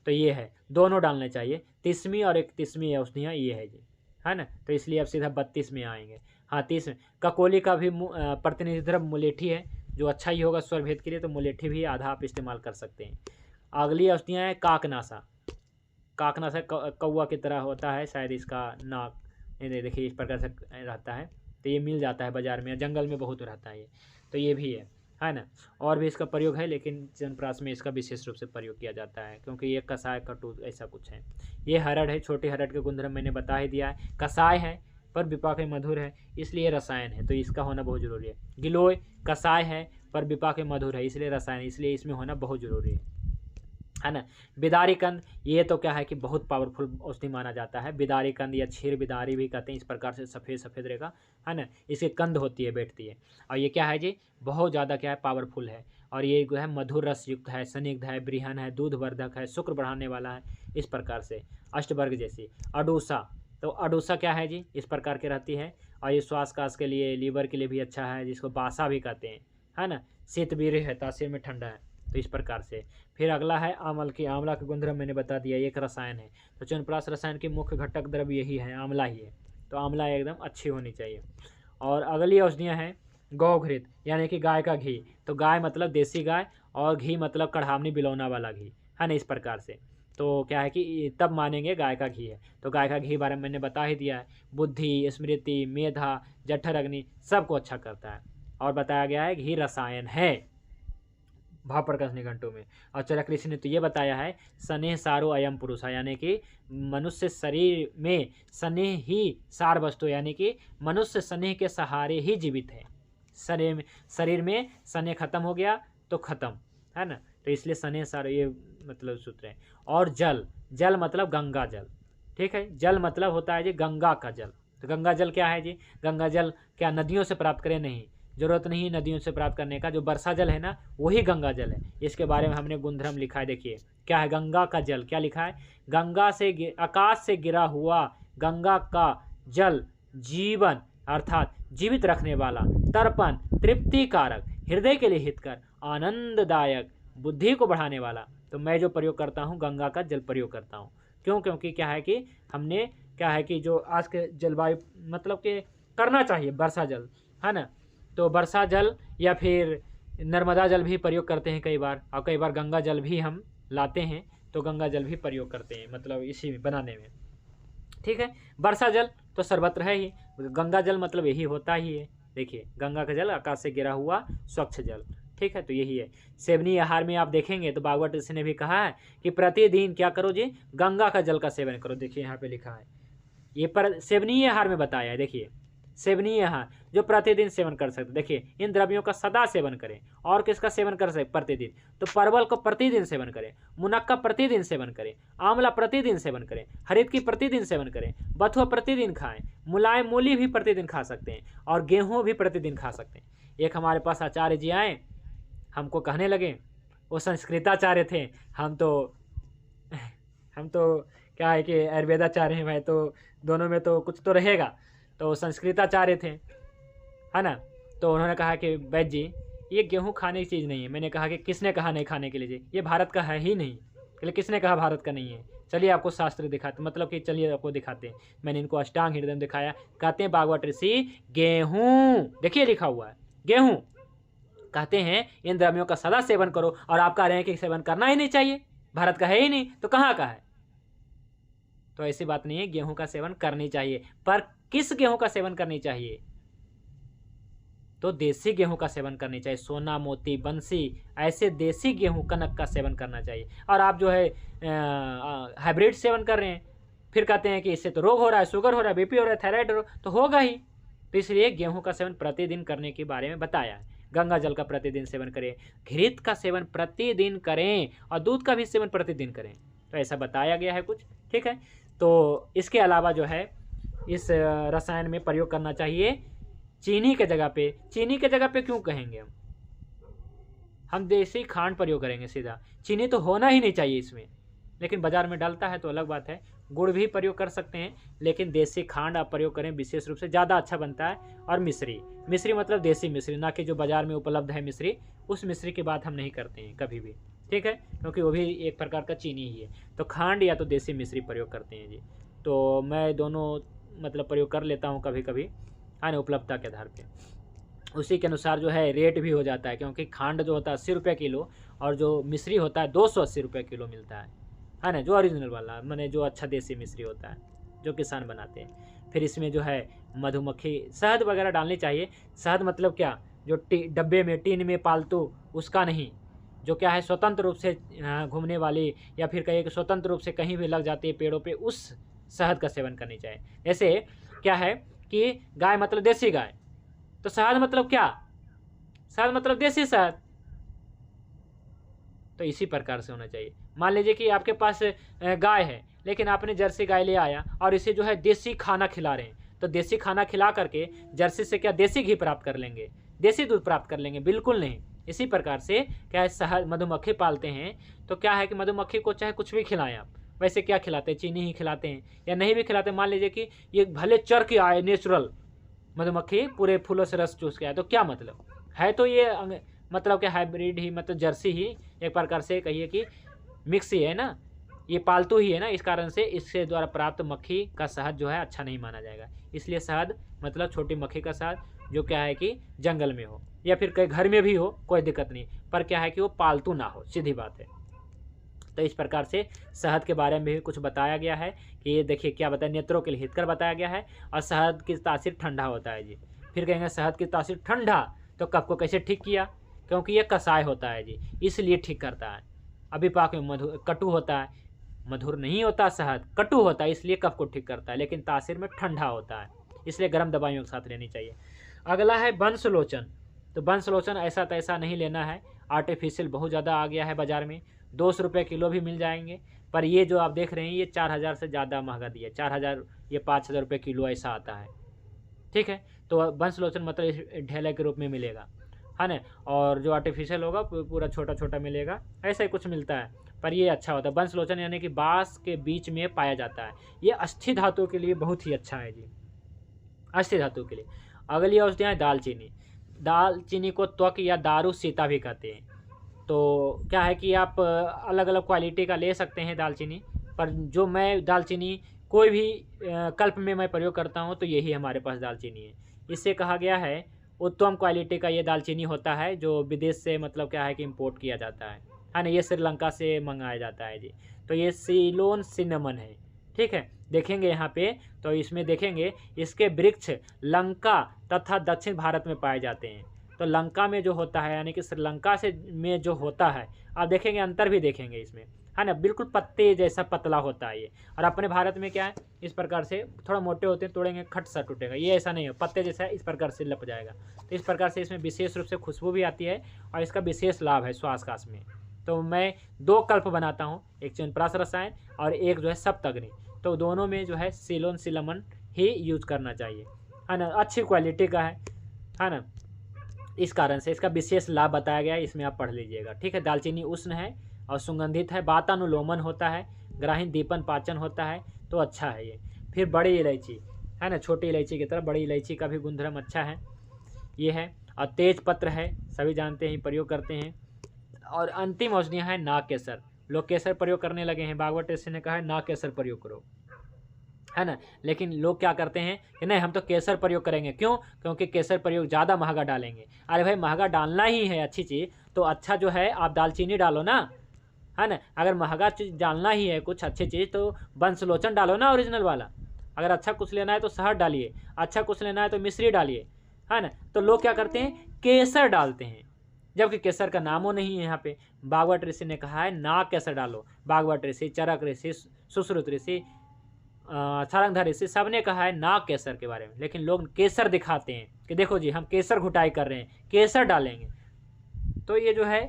तो ये है, दोनों डालने चाहिए, 30वीं और 31वीं औषधियाँ ये है जी, है ना। तो इसलिए अब सीधा 32 में आएंगे। हाँ 30 में काकोली का भी प्रतिनिधि द्रव्य मुलेठी है, जो अच्छा ही होगा स्वर भेद के लिए, तो मुलेठी भी आधा आप इस्तेमाल कर सकते हैं। अगली औषधियाँ हैं काकनाशा, काकनाशा कौवा की तरह होता है शायद इसका नाक, ये देखिए इस प्रकार से रहता है, तो ये मिल जाता है बाज़ार में, जंगल में बहुत रहता है ये, तो ये भी है ना। और भी इसका प्रयोग है, लेकिन च्यवनप्राश में इसका विशेष रूप से प्रयोग किया जाता है, क्योंकि ये कषाय कटु ऐसा कुछ है। ये हरड़ है, छोटे हरड़ के गुणधर्म मैंने बता ही दिया है। कषाय है पर विपाक में मधुर है, इसलिए रसायन है, तो इसका होना बहुत जरूरी है। गिलोय कषाय है पर विपाक में मधुर है, इसलिए रसायन, इसलिए इसमें होना बहुत जरूरी है। है ना। बिदारी कंद, ये तो क्या है कि बहुत पावरफुल औषधि माना जाता है। बिदारी कंद या क्षीर बिदारी भी कहते हैं, इस प्रकार से सफ़ेद सफ़ेद रहेगा, है ना। इसकी कंद होती है, बैठती है, और ये क्या है जी, बहुत ज़्यादा क्या है, पावरफुल है। और ये जो है मधुर रस युक्त है, स्निग्ध है, बृहन है, दूधवर्धक है, शुक्र बढ़ाने वाला है, इस प्रकार से। अष्टवर्ग जैसी। अडूसा, तो अडूसा क्या है जी, इस प्रकार की रहती है, और ये श्वास कास के लिए, लीवर के लिए भी अच्छा है, जिसको बासा भी कहते हैं, है ना। शीतवीर्य है, तासीर में ठंडा है, तो इस प्रकार से। फिर अगला है आमल की। आंवला का गुणधर्म मैंने बता दिया, एक रसायन है। तो च्यवनप्राश रसायन की मुख्य घटक द्रव्य यही है, आंवला ही है, तो आंवला एकदम अच्छी होनी चाहिए। और अगली औषधियाँ हैं गौघृत, यानी कि गाय का घी। तो गाय मतलब देसी गाय, और घी मतलब कढ़ावनी बिलौना वाला घी, है ना, इस प्रकार से। तो क्या है कि तब मानेंगे गाय का घी है। तो गाय का घी बारे में मैंने बता ही दिया है। बुद्धि, स्मृति, मेधा, जठर अग्नि सबको अच्छा करता है। और बताया गया है घी रसायन है भाव प्रकाश निघंटू में। और चरक ऋषि ने तो ये बताया है, स्नेह सारो अयम पुरुष, यानी कि मनुष्य शरीर में स्नेह ही सार वस्तु, यानी कि मनुष्य स्नेह के सहारे ही जीवित है। शरीर में स्नेह खत्म हो गया तो खत्म, है ना। तो इसलिए स्नेह सारो, ये मतलब सूत्र है। और जल, जल मतलब गंगा जल, ठीक है। जल मतलब होता है जी गंगा का जल। तो गंगा जल क्या है जी, गंगा जल क्या नदियों से प्राप्त करें? नहीं, जरूरत नहीं नदियों से प्राप्त करने का। जो वर्षा जल है ना, वही गंगा जल है। इसके बारे में हमने गुणधर्म लिखा है, देखिए क्या है गंगा का जल, क्या लिखा है, गंगा से आकाश से गिरा हुआ गंगा का जल जीवन अर्थात जीवित रखने वाला, तर्पण, तृप्तिकारक, हृदय के लिए हितकर, आनंददायक, बुद्धि को बढ़ाने वाला। तो मैं जो प्रयोग करता हूँ गंगा का जल प्रयोग करता हूँ। क्यों? क्योंकि क्या है कि हमने क्या है कि जो आज के जलवायु मतलब कि करना चाहिए वर्षा जल, है ना। तो वर्षा जल या फिर नर्मदा जल भी प्रयोग करते हैं कई बार, और कई बार गंगा जल भी हम लाते हैं, तो गंगा जल भी प्रयोग करते हैं, मतलब इसी में बनाने में, ठीक है। वर्षा जल तो सर्वत्र है ही, गंगा जल मतलब यही होता ही है। देखिए गंगा का जल आकाश से गिरा हुआ स्वच्छ जल, ठीक है। तो यही है। सेवनीय आहार में आप देखेंगे तो भागवत ऋषि ने भी कहा है कि प्रतिदिन क्या करो जी, गंगा का जल का सेवन करो। देखिए यहाँ पे लिखा है, ये पर सेवनीय आहार में बताया है। देखिए सेवनीय आहार जो प्रतिदिन सेवन कर सकते, देखिए इन द्रव्यों का सदा सेवन करें। और किसका सेवन कर सकते प्रतिदिन? तो परवल को प्रतिदिन सेवन करें, मुनक्का प्रतिदिन सेवन करें, आंवला प्रतिदिन सेवन करें, हरित की प्रतिदिन सेवन करें, बथुआ प्रतिदिन खाएं, मुलायम मूली भी प्रतिदिन खा सकते हैं, और गेहूं भी प्रतिदिन खा सकते हैं। एक हमारे पास आचार्य जी आए, हमको कहने लगे, वो संस्कृताचार्य थे, हम तो क्या है कि आयुर्वेदाचार्य हैं भाई, तो दोनों में तो कुछ तो रहेगा। तो संस्कृताचार्य थे, है ना। तो उन्होंने कहा कि वैद्य जी ये गेहूं खाने की चीज़ नहीं है। मैंने कहा कि किसने कहा नहीं खाने के लिए जी, ये भारत का है ही नहीं। इसलिए किसने कहा भारत का नहीं है? चलिए आपको शास्त्र दिखाते, मतलब कि चलिए आपको दिखाते हैं। मैंने इनको अष्टांग हृदय दिखाया, कहते हैं भागवत ऋषि गेहूँ, देखिए लिखा हुआ है गेहूँ, कहते हैं इन द्रव्यों का सदा सेवन करो, और आप कह रहे हैं कि सेवन करना ही नहीं चाहिए, भारत का है ही नहीं, तो कहाँ का है? तो ऐसी बात नहीं है, गेहूं का सेवन करनी चाहिए, पर किस गेहूं का सेवन करनी चाहिए? तो देसी गेहूं का सेवन करनी चाहिए, सोना, मोती, बंसी, ऐसे देसी गेहूं कनक का सेवन करना चाहिए। और आप जो है हाइब्रिड सेवन कर रहे हैं, फिर कहते हैं कि इससे तो रोग हो रहा है, शुगर हो रहा है, बीपी हो रहा है, थायराइड हो, तो होगा ही। तो इसलिए गेहूं का सेवन प्रतिदिन करने के बारे में बताया है। गंगा जल का प्रतिदिन सेवन करें, घृत का सेवन प्रतिदिन करें, और दूध का भी सेवन प्रतिदिन करें, तो ऐसा बताया गया है कुछ, ठीक है। तो इसके अलावा जो है इस रसायन में प्रयोग करना चाहिए चीनी के जगह पे। चीनी के जगह पे क्यों कहेंगे? हम देसी खांड प्रयोग करेंगे सीधा, चीनी तो होना ही नहीं चाहिए इसमें, लेकिन बाजार में डालता है तो अलग बात है। गुड़ भी प्रयोग कर सकते हैं, लेकिन देसी खांड आप प्रयोग करें, विशेष रूप से ज़्यादा अच्छा बनता है। और मिश्री, मिश्री मतलब देसी मिश्री, ना कि जो बाजार में उपलब्ध है मिश्री, उस मिश्री की बात हम नहीं करते हैं कभी भी, ठीक है, क्योंकि वो भी एक प्रकार का चीनी ही है। तो खांड या तो देसी मिश्री प्रयोग करते हैं जी। तो मैं दोनों मतलब प्रयोग कर लेता हूँ कभी कभी, है ना, उपलब्धता के आधार पे। उसी के अनुसार जो है रेट भी हो जाता है, क्योंकि खांड जो होता है 80 रुपये किलो, और जो मिश्री होता है 280 रुपये किलो मिलता है ना, जो ओरिजिनल वाला, मैंने जो अच्छा देसी मिश्री होता है जो किसान बनाते हैं। फिर इसमें जो है मधुमक्खी, शहद वगैरह डालनी चाहिए। शहद मतलब क्या, जो डब्बे में, टीन में पालतू, उसका नहीं, जो क्या है स्वतंत्र रूप से घूमने वाली, या फिर कहिए कि स्वतंत्र रूप से कहीं भी लग जाती है पेड़ों पे, उस शहद का सेवन करनी चाहिए। जैसे क्या है कि गाय मतलब देसी गाय, तो शहद मतलब क्या, शहद मतलब देसी शहद, तो इसी प्रकार से होना चाहिए। मान लीजिए कि आपके पास गाय है, लेकिन आपने जर्सी गाय ले आया और इसे जो है देसी खाना खिला रहे हैं, तो देसी खाना खिला करके जर्सी से क्या देसी घी प्राप्त कर लेंगे, देसी दूध प्राप्त कर लेंगे? बिल्कुल नहीं। इसी प्रकार से क्या है, शहद मधुमक्खी पालते हैं तो क्या है कि मधुमक्खी को चाहे कुछ भी खिलाएं आप, वैसे क्या खिलाते हैं, चीनी ही खिलाते हैं या नहीं भी खिलाते। मान लीजिए कि ये भले चर के आए, नेचुरल मधुमक्खी पूरे फूलों से रस चूस के आए, तो क्या मतलब है, तो ये मतलब कि हाइब्रिड ही, मतलब जर्सी ही एक प्रकार से कहिए कि मिक्स ही है ना, ये पालतू ही है ना। इस कारण से इसके द्वारा प्राप्त मक्खी का शहद जो है अच्छा नहीं माना जाएगा। इसलिए शहद मतलब छोटी मक्खी का शहद जो क्या है कि जंगल में हो या फिर कहीं घर में भी हो, कोई दिक्कत नहीं, पर क्या है कि वो पालतू ना हो, सीधी बात है। तो इस प्रकार से शहद के बारे में भी कुछ बताया गया है कि ये देखिए क्या बताया, नेत्रों के लिए हितकर बताया गया है। और शहद की तासीर ठंडा होता है जी। फिर कहेंगे शहद की तासीर ठंडा, तो कफ को कैसे ठीक किया? क्योंकि ये कसाय होता है जी, इसलिए ठीक करता है। अभिपाक में कटु होता है, मधुर नहीं होता शहद, कटु होता है, इसलिए कफ को ठीक करता है, लेकिन तासीर में ठंडा होता है, इसलिए गर्म दवाइयों के साथ लेनी चाहिए। अगला है वंशलोचन। तो वंशलोचन ऐसा तैसा नहीं लेना है, आर्टिफिशियल बहुत ज़्यादा आ गया है बाज़ार में, 200 रुपये किलो भी मिल जाएंगे, पर ये जो आप देख रहे हैं ये 4000 से ज़्यादा महंगा दिया, 4000 ये 5000 रुपये किलो ऐसा आता है, ठीक है। तो वंशलोचन मतलब इस ढेले के रूप में मिलेगा, है ना। और जो आर्टिफिशियल होगा पूरा छोटा छोटा मिलेगा, ऐसा ही कुछ मिलता है, पर ये अच्छा होता है। वंशलोचन यानी कि बाँस के बीच में पाया जाता है, ये अस्थि धातु के लिए बहुत ही अच्छा है जी, अस्थि धातु के लिए। अगली औषधियाँ है दालचीनी। दालचीनी को त्वक या दारू सीता भी कहते हैं। तो क्या है कि आप अलग अलग क्वालिटी का ले सकते हैं दालचीनी, पर जो मैं दालचीनी कोई भी कल्प में मैं प्रयोग करता हूँ तो यही हमारे पास दालचीनी है। इससे कहा गया है उत्तम क्वालिटी का ये दालचीनी होता है, जो विदेश से मतलब क्या है कि इम्पोर्ट किया जाता है ना। ये श्रीलंका से मंगाया जाता है जी। तो ये सीलोन सिनेमन है, ठीक है। देखेंगे यहाँ पे तो इसमें देखेंगे इसके वृक्ष लंका तथा दक्षिण भारत में पाए जाते हैं। तो लंका में जो होता है यानी कि श्रीलंका से में जो होता है, आप देखेंगे अंतर भी देखेंगे इसमें, है ना, बिल्कुल पत्ते जैसा पतला होता है ये। और अपने भारत में क्या है, इस प्रकार से थोड़ा मोटे होते हैं, तोड़ेंगे खट सा टूटेगा, ये ऐसा नहीं है, पत्ते जैसा इस प्रकार से लप जाएगा। तो इस प्रकार से इसमें विशेष रूप से खुशबू भी आती है और इसका विशेष लाभ है श्वास काश में। तो मैं 2 कल्प बनाता हूँ, एक च्यवनप्राश रसायन और एक जो है सप्तग्नि। तो दोनों में जो है सीलोन सिनेमन ही यूज करना चाहिए, है ना, अच्छी क्वालिटी का है ना। इस कारण से इसका विशेष लाभ बताया गया है, इसमें आप पढ़ लीजिएगा, ठीक है। दालचीनी उष्ण है और सुगंधित है, वातानुलोमन होता है, ग्राहीन दीपन पाचन होता है, तो अच्छा है ये। फिर बड़ी इलायची है ना, छोटी इलायची की तरह बड़ी इलायची का भी गुणधर्म अच्छा है, ये है। और तेज पत्र है, सभी जानते हैं, प्रयोग करते हैं। और अंतिम औषधियाँ हैं नाग केसर। लोग केसर प्रयोग करने लगे हैं, भागवत ऋषि ने कहा है नाग केसर प्रयोग करो, है ना। लेकिन लोग क्या करते हैं कि नहीं हम तो केसर प्रयोग करेंगे, क्यों? क्योंकि केसर प्रयोग ज़्यादा महंगा डालेंगे। अरे भाई महंगा डालना ही है अच्छी चीज़, तो अच्छा जो है आप दालचीनी डालो ना, है ना। अगर महंगा चीज़ डालना ही है कुछ अच्छी चीज़, तो वंशलोचन डालो ना, ओरिजिनल वाला। अगर अच्छा कुछ लेना है तो शहद डालिए, अच्छा कुछ लेना है तो मिश्री डालिए, है ना। तो लोग क्या करते हैं, केसर डालते हैं, जबकि केसर का नामो नहीं है यहाँ पे। भागवत ऋषि ने कहा है नाग केसर डालो, भागवत ऋषि, चरक ऋषि, सुश्रुत ऋषि, सारंगधर ऋषि, सब ने कहा है नाग केसर के बारे में। लेकिन लोग केसर दिखाते हैं कि देखो जी हम केसर घुटाई कर रहे हैं, केसर डालेंगे, तो ये जो है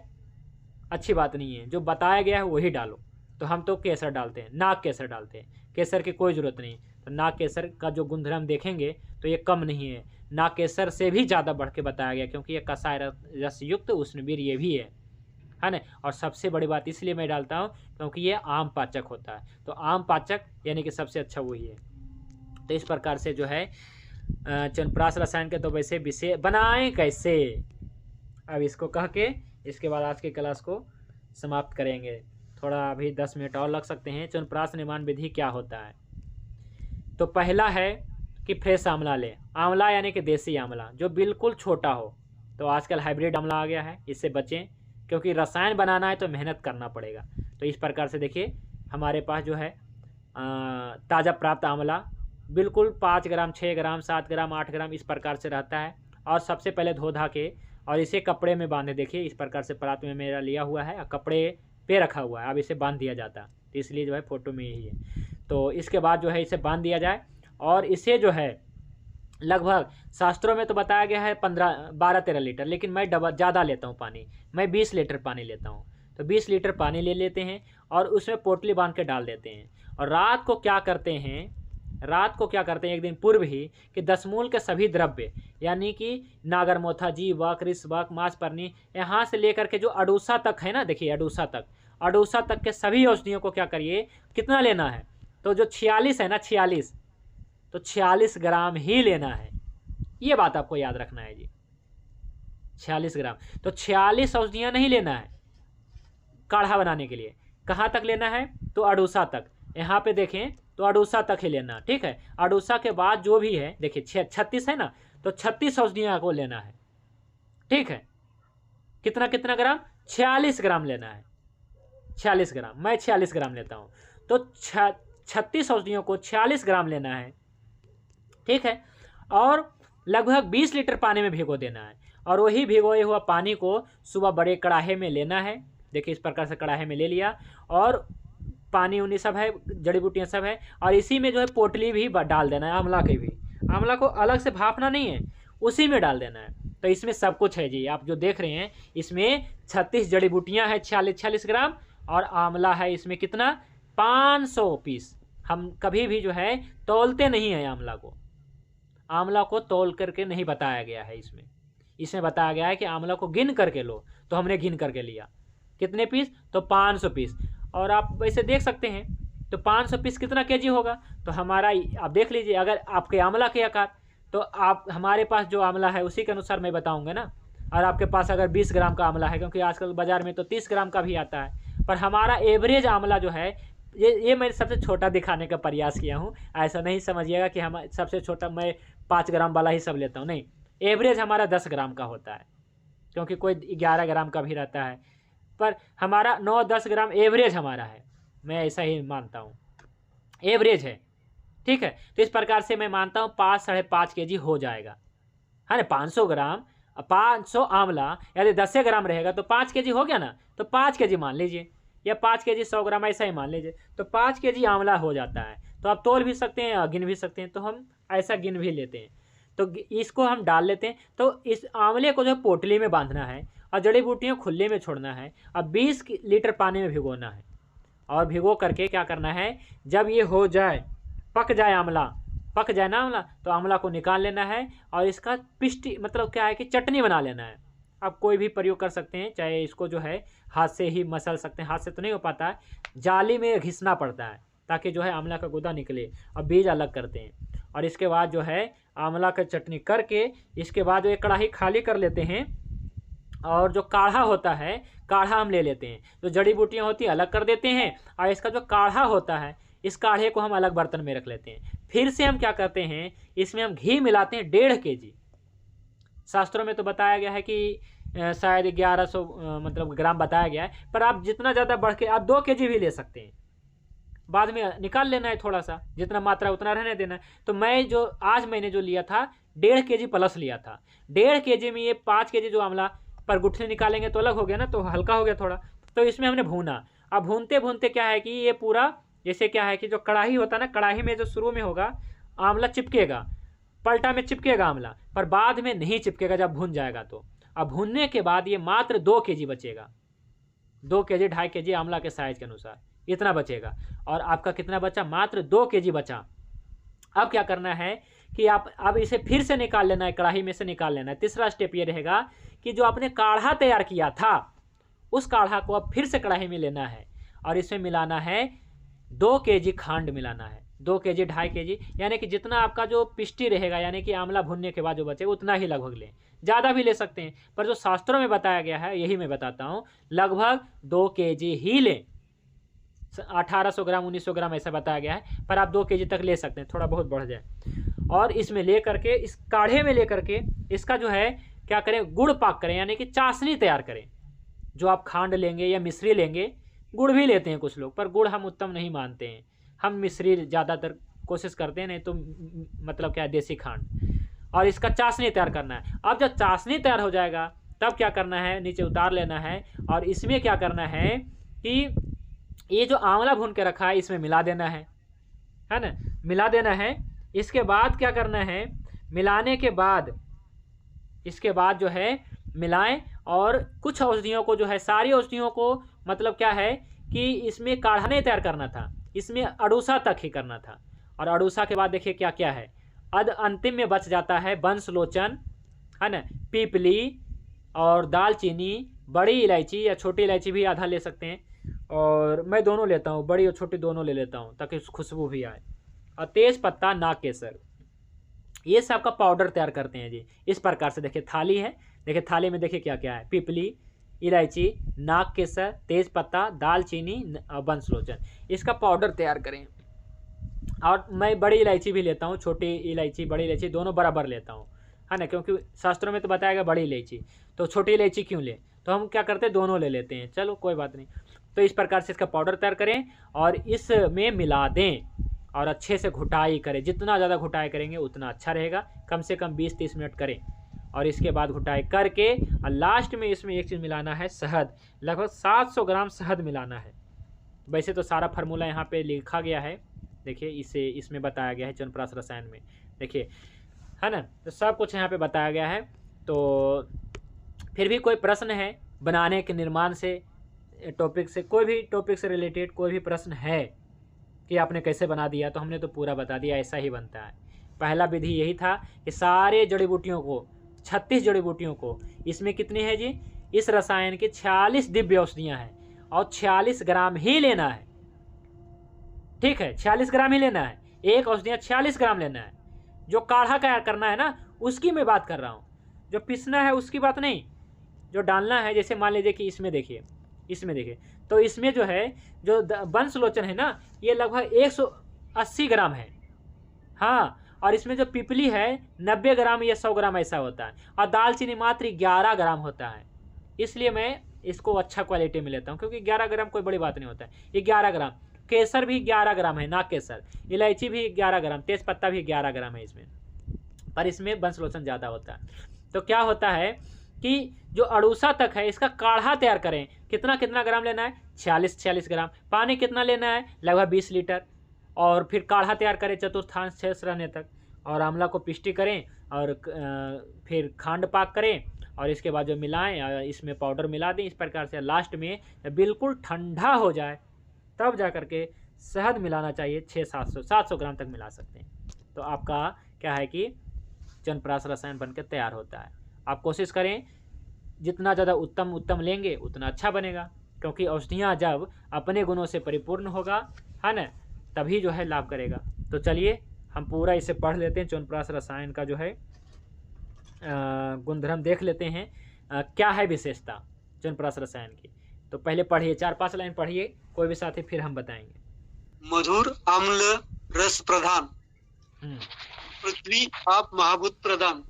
अच्छी बात नहीं है। जो बताया गया है वही डालो। तो हम तो केसर डालते हैं, नाग केसर डालते हैं, केसर की कोई ज़रूरत नहीं। तो नाग केसर का जो गुणधर्म देखेंगे तो ये कम नहीं है, नाग केसर से भी ज़्यादा बढ़ के बताया गया, क्योंकि ये कसाय रस युक्त उष्णवीर ये भी है ना। और सबसे बड़ी बात इसलिए मैं डालता हूँ क्योंकि ये आम पाचक होता है, तो आम पाचक यानी कि सबसे अच्छा वही है। तो इस प्रकार से जो है च्यवनप्राश रसायन के तो वैसे विषय बनाएं कैसे, अब इसको कह के इसके बाद आज की क्लास को समाप्त करेंगे। थोड़ा अभी 10 मिनट और लग सकते हैं। च्यवनप्राश निर्माण विधि क्या होता है, तो पहला है कि फ्रेश आंवला लें, आंवला यानी कि देसी आंवला जो बिल्कुल छोटा हो। तो आजकल हाइब्रिड आंवला आ गया है, इससे बचें, क्योंकि रसायन बनाना है तो मेहनत करना पड़ेगा। तो इस प्रकार से देखिए हमारे पास जो है ताज़ा प्राप्त आंवला बिल्कुल 5 ग्राम, 6 ग्राम, 7 ग्राम, 8 ग्राम इस प्रकार से रहता है। और सबसे पहले धो धा के और इसे कपड़े में बांधे, देखिए इस प्रकार से परात में मेरा लिया हुआ है, कपड़े पे रखा हुआ है, अब इसे बांध दिया जाता, तो इसलिए जो है फ़ोटो में यही है। तो इसके बाद जो है इसे बांध दिया जाए और इसे जो है लगभग शास्त्रों में तो बताया गया है 12-13 लीटर, लेकिन मैं ज़्यादा लेता हूँ पानी, मैं 20 लीटर पानी लेता हूँ। तो 20 लीटर पानी ले लेते हैं और उसमें पोटली बांध के डाल देते हैं। और रात को क्या करते हैं एक दिन पूर्व ही कि 10 मूल के सभी द्रव्य यानी कि नागरमोथा, जीवक, रिसवक, मांसपर्णी, यहाँ से लेकर के जो अडूसा तक है ना, देखिए अडूसा तक के सभी औषधियों को क्या करिए, कितना लेना है, तो जो 46 है ना, 46, तो 46 ग्राम ही लेना है। ये बात आपको याद रखना है जी, 46 ग्राम। तो 46 औषधियाँ नहीं लेना है काढ़ा बनाने के लिए। कहाँ तक लेना है, तो अडूसा तक। यहाँ पे देखें तो अडूसा तक ही लेना, ठीक है। अडूसा के बाद जो भी है, देखिए 36 है ना, तो 36 औषधियाँ को लेना है, ठीक है। कितना कितना ग्राम, 46 ग्राम लेना है, 46 ग्राम। मैं 46 ग्राम लेता हूँ, तो 36 औषधियों को 46 ग्राम लेना है, ठीक है। और लगभग 20 लीटर पानी में भिगो देना है। और वही भिगोए हुआ पानी को सुबह बड़े कड़ाहे में लेना है। देखिए इस प्रकार से कड़ाहे में ले लिया और पानी उनी सब है, जड़ी बूटियाँ सब है, और इसी में जो है पोटली भी डाल देना है, आंवला की भी। आंवला को अलग से भापना नहीं है, उसी में डाल देना है। तो इसमें सब कुछ है जी, आप जो देख रहे हैं इसमें 36 जड़ी बूटियाँ हैं, 46 ग्राम, और आंवला है इसमें कितना, 500 पीस। हम कभी भी जो है तौलते नहीं हैं आंवला को तौल करके नहीं बताया गया है इसमें बताया गया है कि आंवला को गिन करके लो। तो हमने गिन करके लिया, कितने पीस, तो 500 पीस। और आप वैसे देख सकते हैं तो 500 पीस कितना केजी होगा, तो हमारा आप देख लीजिए, अगर आपके आंवला के आकार, तो आप हमारे पास जो आंवला है उसी के अनुसार मैं बताऊंगा ना। और आपके पास अगर 20 ग्राम का आंवला है, क्योंकि आजकल बाजार में तो 30 ग्राम का भी आता है, पर हमारा एवरेज आंवला जो है, ये मैं सबसे छोटा दिखाने का प्रयास किया हूँ। ऐसा नहीं समझिएगा कि हम सबसे छोटा मैं 5 ग्राम वाला ही सब लेता हूँ, नहीं। एवरेज हमारा 10 ग्राम का होता है, क्योंकि कोई 11 ग्राम का भी रहता है, पर हमारा 9-10 ग्राम एवरेज हमारा है। मैं ऐसा ही मानता हूँ, एवरेज है, ठीक है। तो इस प्रकार से मैं मानता हूँ 5-5.5 केजी हो जाएगा, है ना। 500 ग्राम, 500 आंवला यदि 10 ग्राम रहेगा तो 5 केजी हो गया ना। तो 5 केजी मान लीजिए, या 5 केजी 100 ग्राम, ऐसा ही मान लीजिए। तो 5 केजी आंवला हो जाता है। तो आप तोल भी सकते हैं, गिन भी सकते हैं, तो हम ऐसा गिन भी लेते हैं। तो इसको हम डाल लेते हैं। तो इस आंवले को जो पोटली में बांधना है और जड़ी बूटियों खुले में छोड़ना है। अब 20 लीटर पानी में भिगोना है, और भिगो करके क्या करना है, जब ये हो जाए, पक जाए आंवला, पक जाए ना आंवला, तो आंवला को निकाल लेना है और इसका पिष्टी, मतलब क्या है कि चटनी बना लेना है। आप कोई भी प्रयोग कर सकते हैं, चाहे इसको जो है हाथ से ही मसल सकते हैं, हाथ से तो नहीं हो पाता है, जाली में घिसना पड़ता है ताकि जो है आंवला का गुदा निकले, और बीज अलग करते हैं। और इसके बाद जो है आंवला का चटनी करके, इसके बाद एक कढ़ाई खाली कर लेते हैं, और जो काढ़ा होता है, काढ़ा हम ले लेते हैं। जो जड़ी बूटियाँ होती हैं अलग कर देते हैं, और इसका जो काढ़ा होता है, इस काढ़े को हम अलग बर्तन में रख लेते हैं। फिर से हम क्या करते हैं, इसमें हम घी मिलाते हैं 1.5 केजी। शास्त्रों में तो बताया गया है कि शायद 1100 मतलब ग्राम बताया गया है, पर आप जितना ज़्यादा बढ़ के आप 2 केजी भी ले सकते हैं। बाद में निकाल लेना है, थोड़ा सा जितना मात्रा उतना रहने देना है। तो मैंने जो लिया था 1.5 केजी प्लस लिया था। 1.5 केजी में ये 5 केजी जो आंवला पर गुठली निकालेंगे तो अलग हो गया ना, तो हल्का हो गया थोड़ा। तो इसमें हमने भूना। अब भूनते भूनते क्या है कि ये पूरा, जैसे क्या है कि जो कढ़ाई होता है ना, कढ़ाई में जो शुरू में होगा आंवला चिपकेगा, पलटा में चिपकेगा आंवला, पर बाद में नहीं चिपकेगा जब भून जाएगा तो। अब भूनने के बाद ये मात्र 2 केजी बचेगा, 2 केजी 2.5 केजी आंवला के साइज के अनुसार इतना बचेगा। और आपका कितना बचा, मात्र 2 केजी बचा। अब क्या करना है कि आप अब इसे फिर से निकाल लेना है, कढ़ाई में से निकाल लेना है। तीसरा स्टेप ये रहेगा कि जो आपने काढ़ा तैयार किया था, उस काढ़ा को अब फिर से कढ़ाई में लेना है, और इसमें मिलाना है 2 केजी खांड मिलाना है। 2 केजी 2.5 केजी, यानी कि जितना आपका जो पिष्टी रहेगा, यानी कि आंवला भुनने के बाद जो बचेगा उतना ही लगभग लें। ज़्यादा भी ले सकते हैं, पर जो शास्त्रों में बताया गया है यही मैं बताता हूँ, लगभग 2 केजी ही लें। 1800 ग्राम 1900 ग्राम ऐसा बताया गया है, पर आप 2 केजी तक ले सकते हैं, थोड़ा बहुत बढ़ जाए। और इसमें ले करके, इस काढ़े में ले करके इसका जो है क्या करें, गुड़ पाक करें, यानी कि चाशनी तैयार करें। जो आप खांड लेंगे या मिश्री लेंगे, गुड़ भी लेते हैं कुछ लोग, पर गुड़ हम उत्तम नहीं मानते हैं, हम मिश्री ज़्यादातर कोशिश करते हैं, नहीं तो मतलब क्या है, देसी खांड। और इसका चाशनी तैयार करना है। अब जब चाशनी तैयार हो जाएगा तब क्या करना है, नीचे उतार लेना है, और इसमें क्या करना है कि ये जो आंवला भून के रखा है इसमें मिला देना है ना, मिला देना है। इसके बाद क्या करना है, मिलाने के बाद इसके बाद जो है मिलाएं, और कुछ औषधियों को जो है, सारी औषधियों को मतलब क्या है कि इसमें काढ़ा नहीं तैयार करना था, इसमें अड़ूसा तक ही करना था। और अड़ूसा के बाद देखिए क्या क्या है, अंतिम में बच जाता है बंसलोचन, है ना, पीपली और दालचीनी, बड़ी इलायची या छोटी इलायची भी आधा ले सकते हैं, और मैं दोनों लेता हूँ, बड़ी और छोटी दोनों ले लेता हूँ ताकि खुशबू भी आए, और तेज पत्ता, नाग केसर, ये सब का पाउडर तैयार करते हैं जी। इस प्रकार से देखिए थाली है, देखिए थाली में देखिए क्या क्या है, पिपली, इलायची, नाग केसर, तेज पत्ता, दालचीनी, बंसलोचन, इसका पाउडर तैयार करें। और मैं बड़ी इलायची भी लेता हूँ, छोटी इलायची बड़ी इलायची दोनों बराबर लेता हूँ, है ना, क्योंकि शास्त्रों में तो बताया गया बड़ी इलायची, तो छोटी इलायची क्यों ले, तो हम क्या करते हैं दोनों ले लेते हैं, चलो कोई बात नहीं। तो इस प्रकार से इसका पाउडर तैयार करें और इसमें मिला दें और अच्छे से घुटाई करें, जितना ज़्यादा घुटाई करेंगे उतना अच्छा रहेगा, कम से कम 20-30 मिनट करें। और इसके बाद घुटाई करके और लास्ट में इसमें एक चीज़ मिलाना है, शहद, लगभग 700 ग्राम शहद मिलाना है। वैसे तो सारा फार्मूला यहाँ पे लिखा गया है, देखिए इसे इसमें बताया गया है च्यवनप्राश रसायन में, देखिए, है ना, तो सब कुछ यहाँ पे बताया गया है। तो फिर भी कोई प्रश्न है बनाने के निर्माण से टॉपिक से, कोई भी टॉपिक से रिलेटेड कोई भी प्रश्न है कि आपने कैसे बना दिया, तो हमने तो पूरा बता दिया, ऐसा ही बनता है। पहला विधि यही था कि सारे जड़ी बूटियों को, 36 जड़ी बूटियों को, इसमें कितनी है जी, इस रसायन की 46 दिव्य औषधियाँ हैं और 46 ग्राम ही लेना है, ठीक है, 46 ग्राम ही लेना है, एक औषधियाँ 46 ग्राम लेना है। जो काढ़ा तैयार करना है ना उसकी मैं बात कर रहा हूँ, जो पीसना है उसकी बात नहीं, जो डालना है, जैसे मान लीजिए कि इसमें देखिए, इसमें देखिए, तो इसमें जो है जो बंसलोचन है ना ये लगभग 180 ग्राम है, हाँ, और इसमें जो पिपली है 90 ग्राम या 100 ग्राम ऐसा होता है, और दालचीनी मात्र 11 ग्राम होता है। इसलिए मैं इसको अच्छा क्वालिटी में लेता हूँ, क्योंकि 11 ग्राम कोई बड़ी बात नहीं होता है, ये 11 ग्राम। केसर भी 11 ग्राम है, नाग केसर, इलायची भी 11 ग्राम, तेज पत्ता भी 11 ग्राम है इसमें, पर इसमें बंसलोचन ज़्यादा होता है। तो क्या होता है कि जो अड़ूसा तक है इसका काढ़ा तैयार करें, कितना कितना ग्राम लेना है, 46 ग्राम, पानी कितना लेना है, लगभग 20 लीटर, और फिर काढ़ा तैयार करें चतुर्थांश शेष रहने तक, और आंवला को पिष्टी करें, और फिर खांड पाक करें, और इसके बाद जो मिलाएं इसमें पाउडर मिला दें। इस प्रकार से लास्ट में बिल्कुल ठंडा हो जाए तब जा करके शहद मिलाना चाहिए, 700 ग्राम तक मिला सकते हैं। तो आपका क्या है कि च्यवनप्राश रसायन बनकर तैयार होता है। आप कोशिश करें जितना ज़्यादा उत्तम लेंगे उतना अच्छा बनेगा, क्योंकि औषधियाँ जब अपने गुणों से परिपूर्ण होगा, है ना, तभी जो है लाभ करेगा। तो चलिए हम पूरा इसे पढ़ लेते हैं, च्यवनप्राश रसायन का जो है गुणधर्म देख लेते हैं, क्या है विशेषता च्यवनप्राश रसायन की। तो पहले पढ़िए, 4-5 लाइन पढ़िए कोई भी साथी, फिर हम बताएंगे। मधुर आम्ल रस प्रधान, पृथ्वी आप महाभूत प्रदान,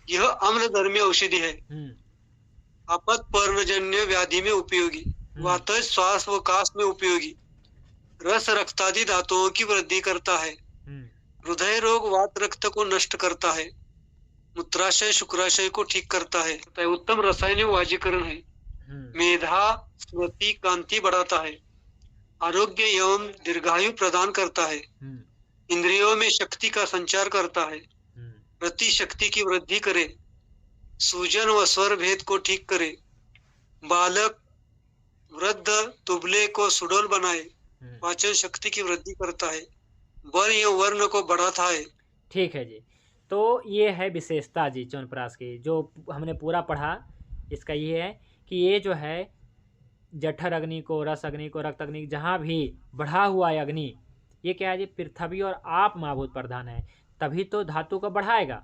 यह अम्ल धर्मी औषधि है, आपद पर्णजन्य व्याधि में उपयोगी, वातज श्वास व काश में उपयोगी, रस रक्तादि धातुओं की वृद्धि करता है, हृदय रोग वात रक्त को नष्ट करता है, मूत्राशय शुक्राशय को ठीक करता है, उत्तम रसायन वाजीकरण है, मेधा स्मृति कांति बढ़ाता है, आरोग्य एवं दीर्घायु प्रदान करता है, इंद्रियों में शक्ति का संचार करता है, प्रति शक्ति की वृद्धि करे, सूजन व स्वर भेद को ठीक करे, बालक वृद्ध दुबले को सुडौल बनाए, पाचन शक्ति की वृद्धि करता है, वर्ण को बढ़ाता है। ठीक है जी, तो ये है विशेषता जी च्यवनप्राश की, जो हमने पूरा पढ़ा। इसका ये है कि ये जो है जठर अग्नि को, रस अग्नि को, रक्त अग्नि, जहाँ भी बढ़ा हुआ है अग्नि, ये क्या है जी, पृथ्वी और आप महाभूत प्रधान है, तभी तो धातु को बढ़ाएगा।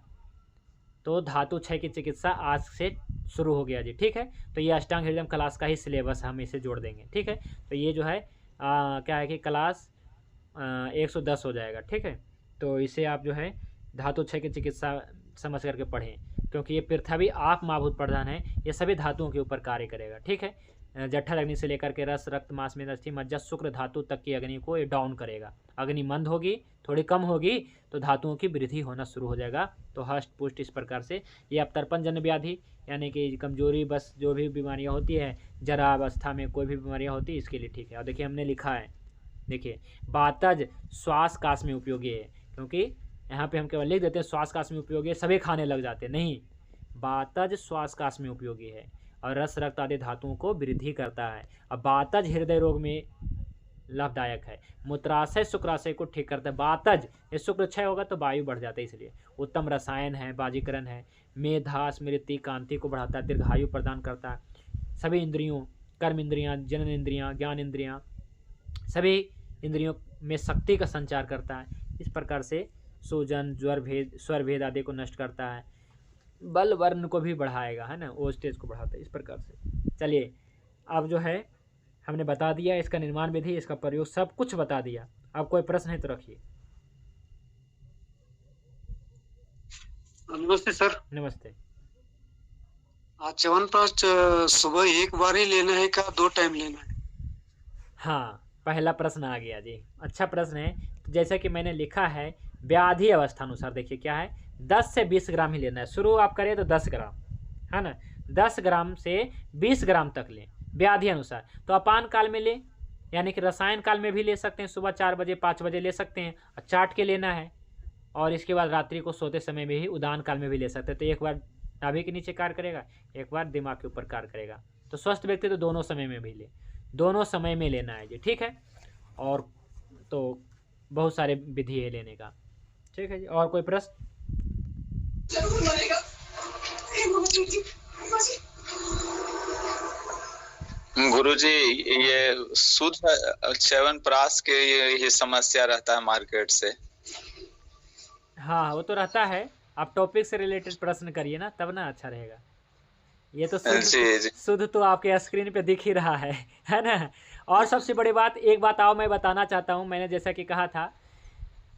तो धातु क्षय की चिकित्सा आज से शुरू हो गया जी, ठीक है। तो ये अष्टांग हृदय क्लास का ही सिलेबस हम इसे जोड़ देंगे, ठीक है। तो ये जो है क्या है कि क्लास 110 हो जाएगा, ठीक है। तो इसे आप जो है धातु क्षय की चिकित्सा समझ करके पढ़ें, क्योंकि ये पृथ्वी आप महाभूत प्रधान है, ये सभी धातुओं के ऊपर कार्य करेगा, ठीक है। जठर अग्नि से लेकर के रस, रक्त, मांस में अस्थि, मज्जा, शुक्र धातु तक की अग्नि को ये डाउन करेगा। अग्नि मंद होगी, थोड़ी कम होगी, तो धातुओं की वृद्धि होना शुरू हो जाएगा। तो हष्ट पुष्ट इस प्रकार से ये अब तर्पणजन्य व्याधि, यानी कि कमजोरी, बस जो भी बीमारियां होती है, जरा अवस्था में कोई भी बीमारियां होती है, इसके लिए ठीक है। और देखिए हमने लिखा है, देखिए बातज श्वास काश में उपयोगी है, क्योंकि यहाँ पे हम केवल लिख देते हैं श्वास काश में उपयोगी है, सभी खाने लग जाते हैं, नहीं, बातज श्वास काश में उपयोगी है। और रस रक्त आदि धातुओं को वृद्धि करता है। अब वातज हृदय रोग में लाभदायक है। मूत्राशय शुक्राशय को ठीक करता है। वातज ये शुक्र क्षय होगा तो वायु बढ़ जाता है, इसलिए उत्तम रसायन है, बाजीकरण है। मेधा स्मृति कांति को बढ़ाता है, दीर्घायु प्रदान करता है। सभी इंद्रियों, कर्म इंद्रियां, जनन इंद्रियां, ज्ञान इंद्रियां, सभी इंद्रियों में शक्ति का संचार करता है। इस प्रकार से सूजन, ज्वर भेद, स्वर भेद आदि को नष्ट करता है। बल वर्ण को भी बढ़ाएगा, है ना, वो स्टेज को बढ़ाता है। इस प्रकार से चलिए अब जो है हमने बता दिया इसका निर्माण विधि, इसका प्रयोग, सब कुछ बता दिया। अब कोई प्रश्न है तो रखिए। नमस्ते सर। नमस्ते। आज च्यवनप्राश सुबह एक बार ही लेना है क्या 2 टाइम लेना है? हाँ, पहला प्रश्न आ गया जी, अच्छा प्रश्न है। तो जैसा कि मैंने लिखा है व्याधि अवस्था अनुसार, देखिए क्या है, 10 से 20 ग्राम ही लेना है। शुरू आप करें तो 10 ग्राम, है ना, 10 ग्राम से 20 ग्राम तक लें व्याधि अनुसार। तो अपान काल में ले, यानी कि रसायन काल में भी ले सकते हैं, सुबह 4 बजे 5 बजे ले सकते हैं और चाट के लेना है। और इसके बाद रात्रि को सोते समय में ही उदान काल में भी ले सकते हैं। तो एक बार नाभि के नीचे कार्य करेगा, एक बार दिमाग के ऊपर कार्य करेगा। तो स्वस्थ व्यक्ति तो दोनों समय में भी ले, दोनों समय में लेना है जी, ठीक है। और तो बहुत सारे विधि है लेने का, ठीक है जी। और कोई प्रश्न? गुरुजी, ये शुद्ध च्यवनप्राश के ये समस्या रहता है मार्केट से। हाँ, वो तो रहता है। आप टॉपिक से रिलेटेड प्रश्न करिए ना, तब ना अच्छा रहेगा। ये तो शुद्ध तो आपके स्क्रीन पे दिख ही रहा है ना। और सबसे बड़ी बात, एक बात आओ मैं बताना चाहता हूँ। मैंने जैसा कि कहा था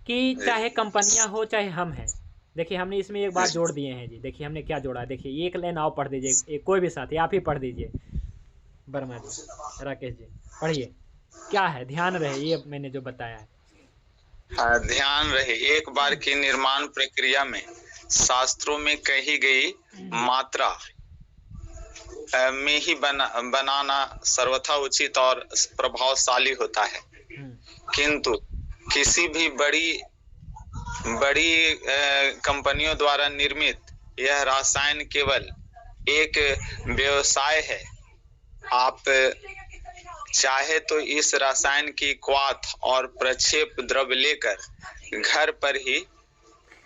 कि चाहे कंपनियां हो चाहे हम हैं, देखिए हमने इसमें एक बात जोड़ दिए हैं जी। देखिए हमने क्या जोड़ा है, देखिए एक लाइन आओ पढ़ दीजिए, कोई भी साथी आप ही पढ़ दीजिए। वर्मा जी, राकेश जी, पढ़िए क्या है, ध्यान रहे ये मैंने जो बताया है। हाँ, ध्यान रहे, एक बार की निर्माण प्रक्रिया में शास्त्रों में कही गई मात्रा में ही बनाना सर्वथा उचित और प्रभावशाली होता है। किंतु किसी भी बड़ी कंपनियों द्वारा निर्मित यह रसायन केवल एक व्यवसाय है। आप चाहे तो इस रसायन की क्वाथ और प्रक्षेप द्रव्य लेकर घर पर ही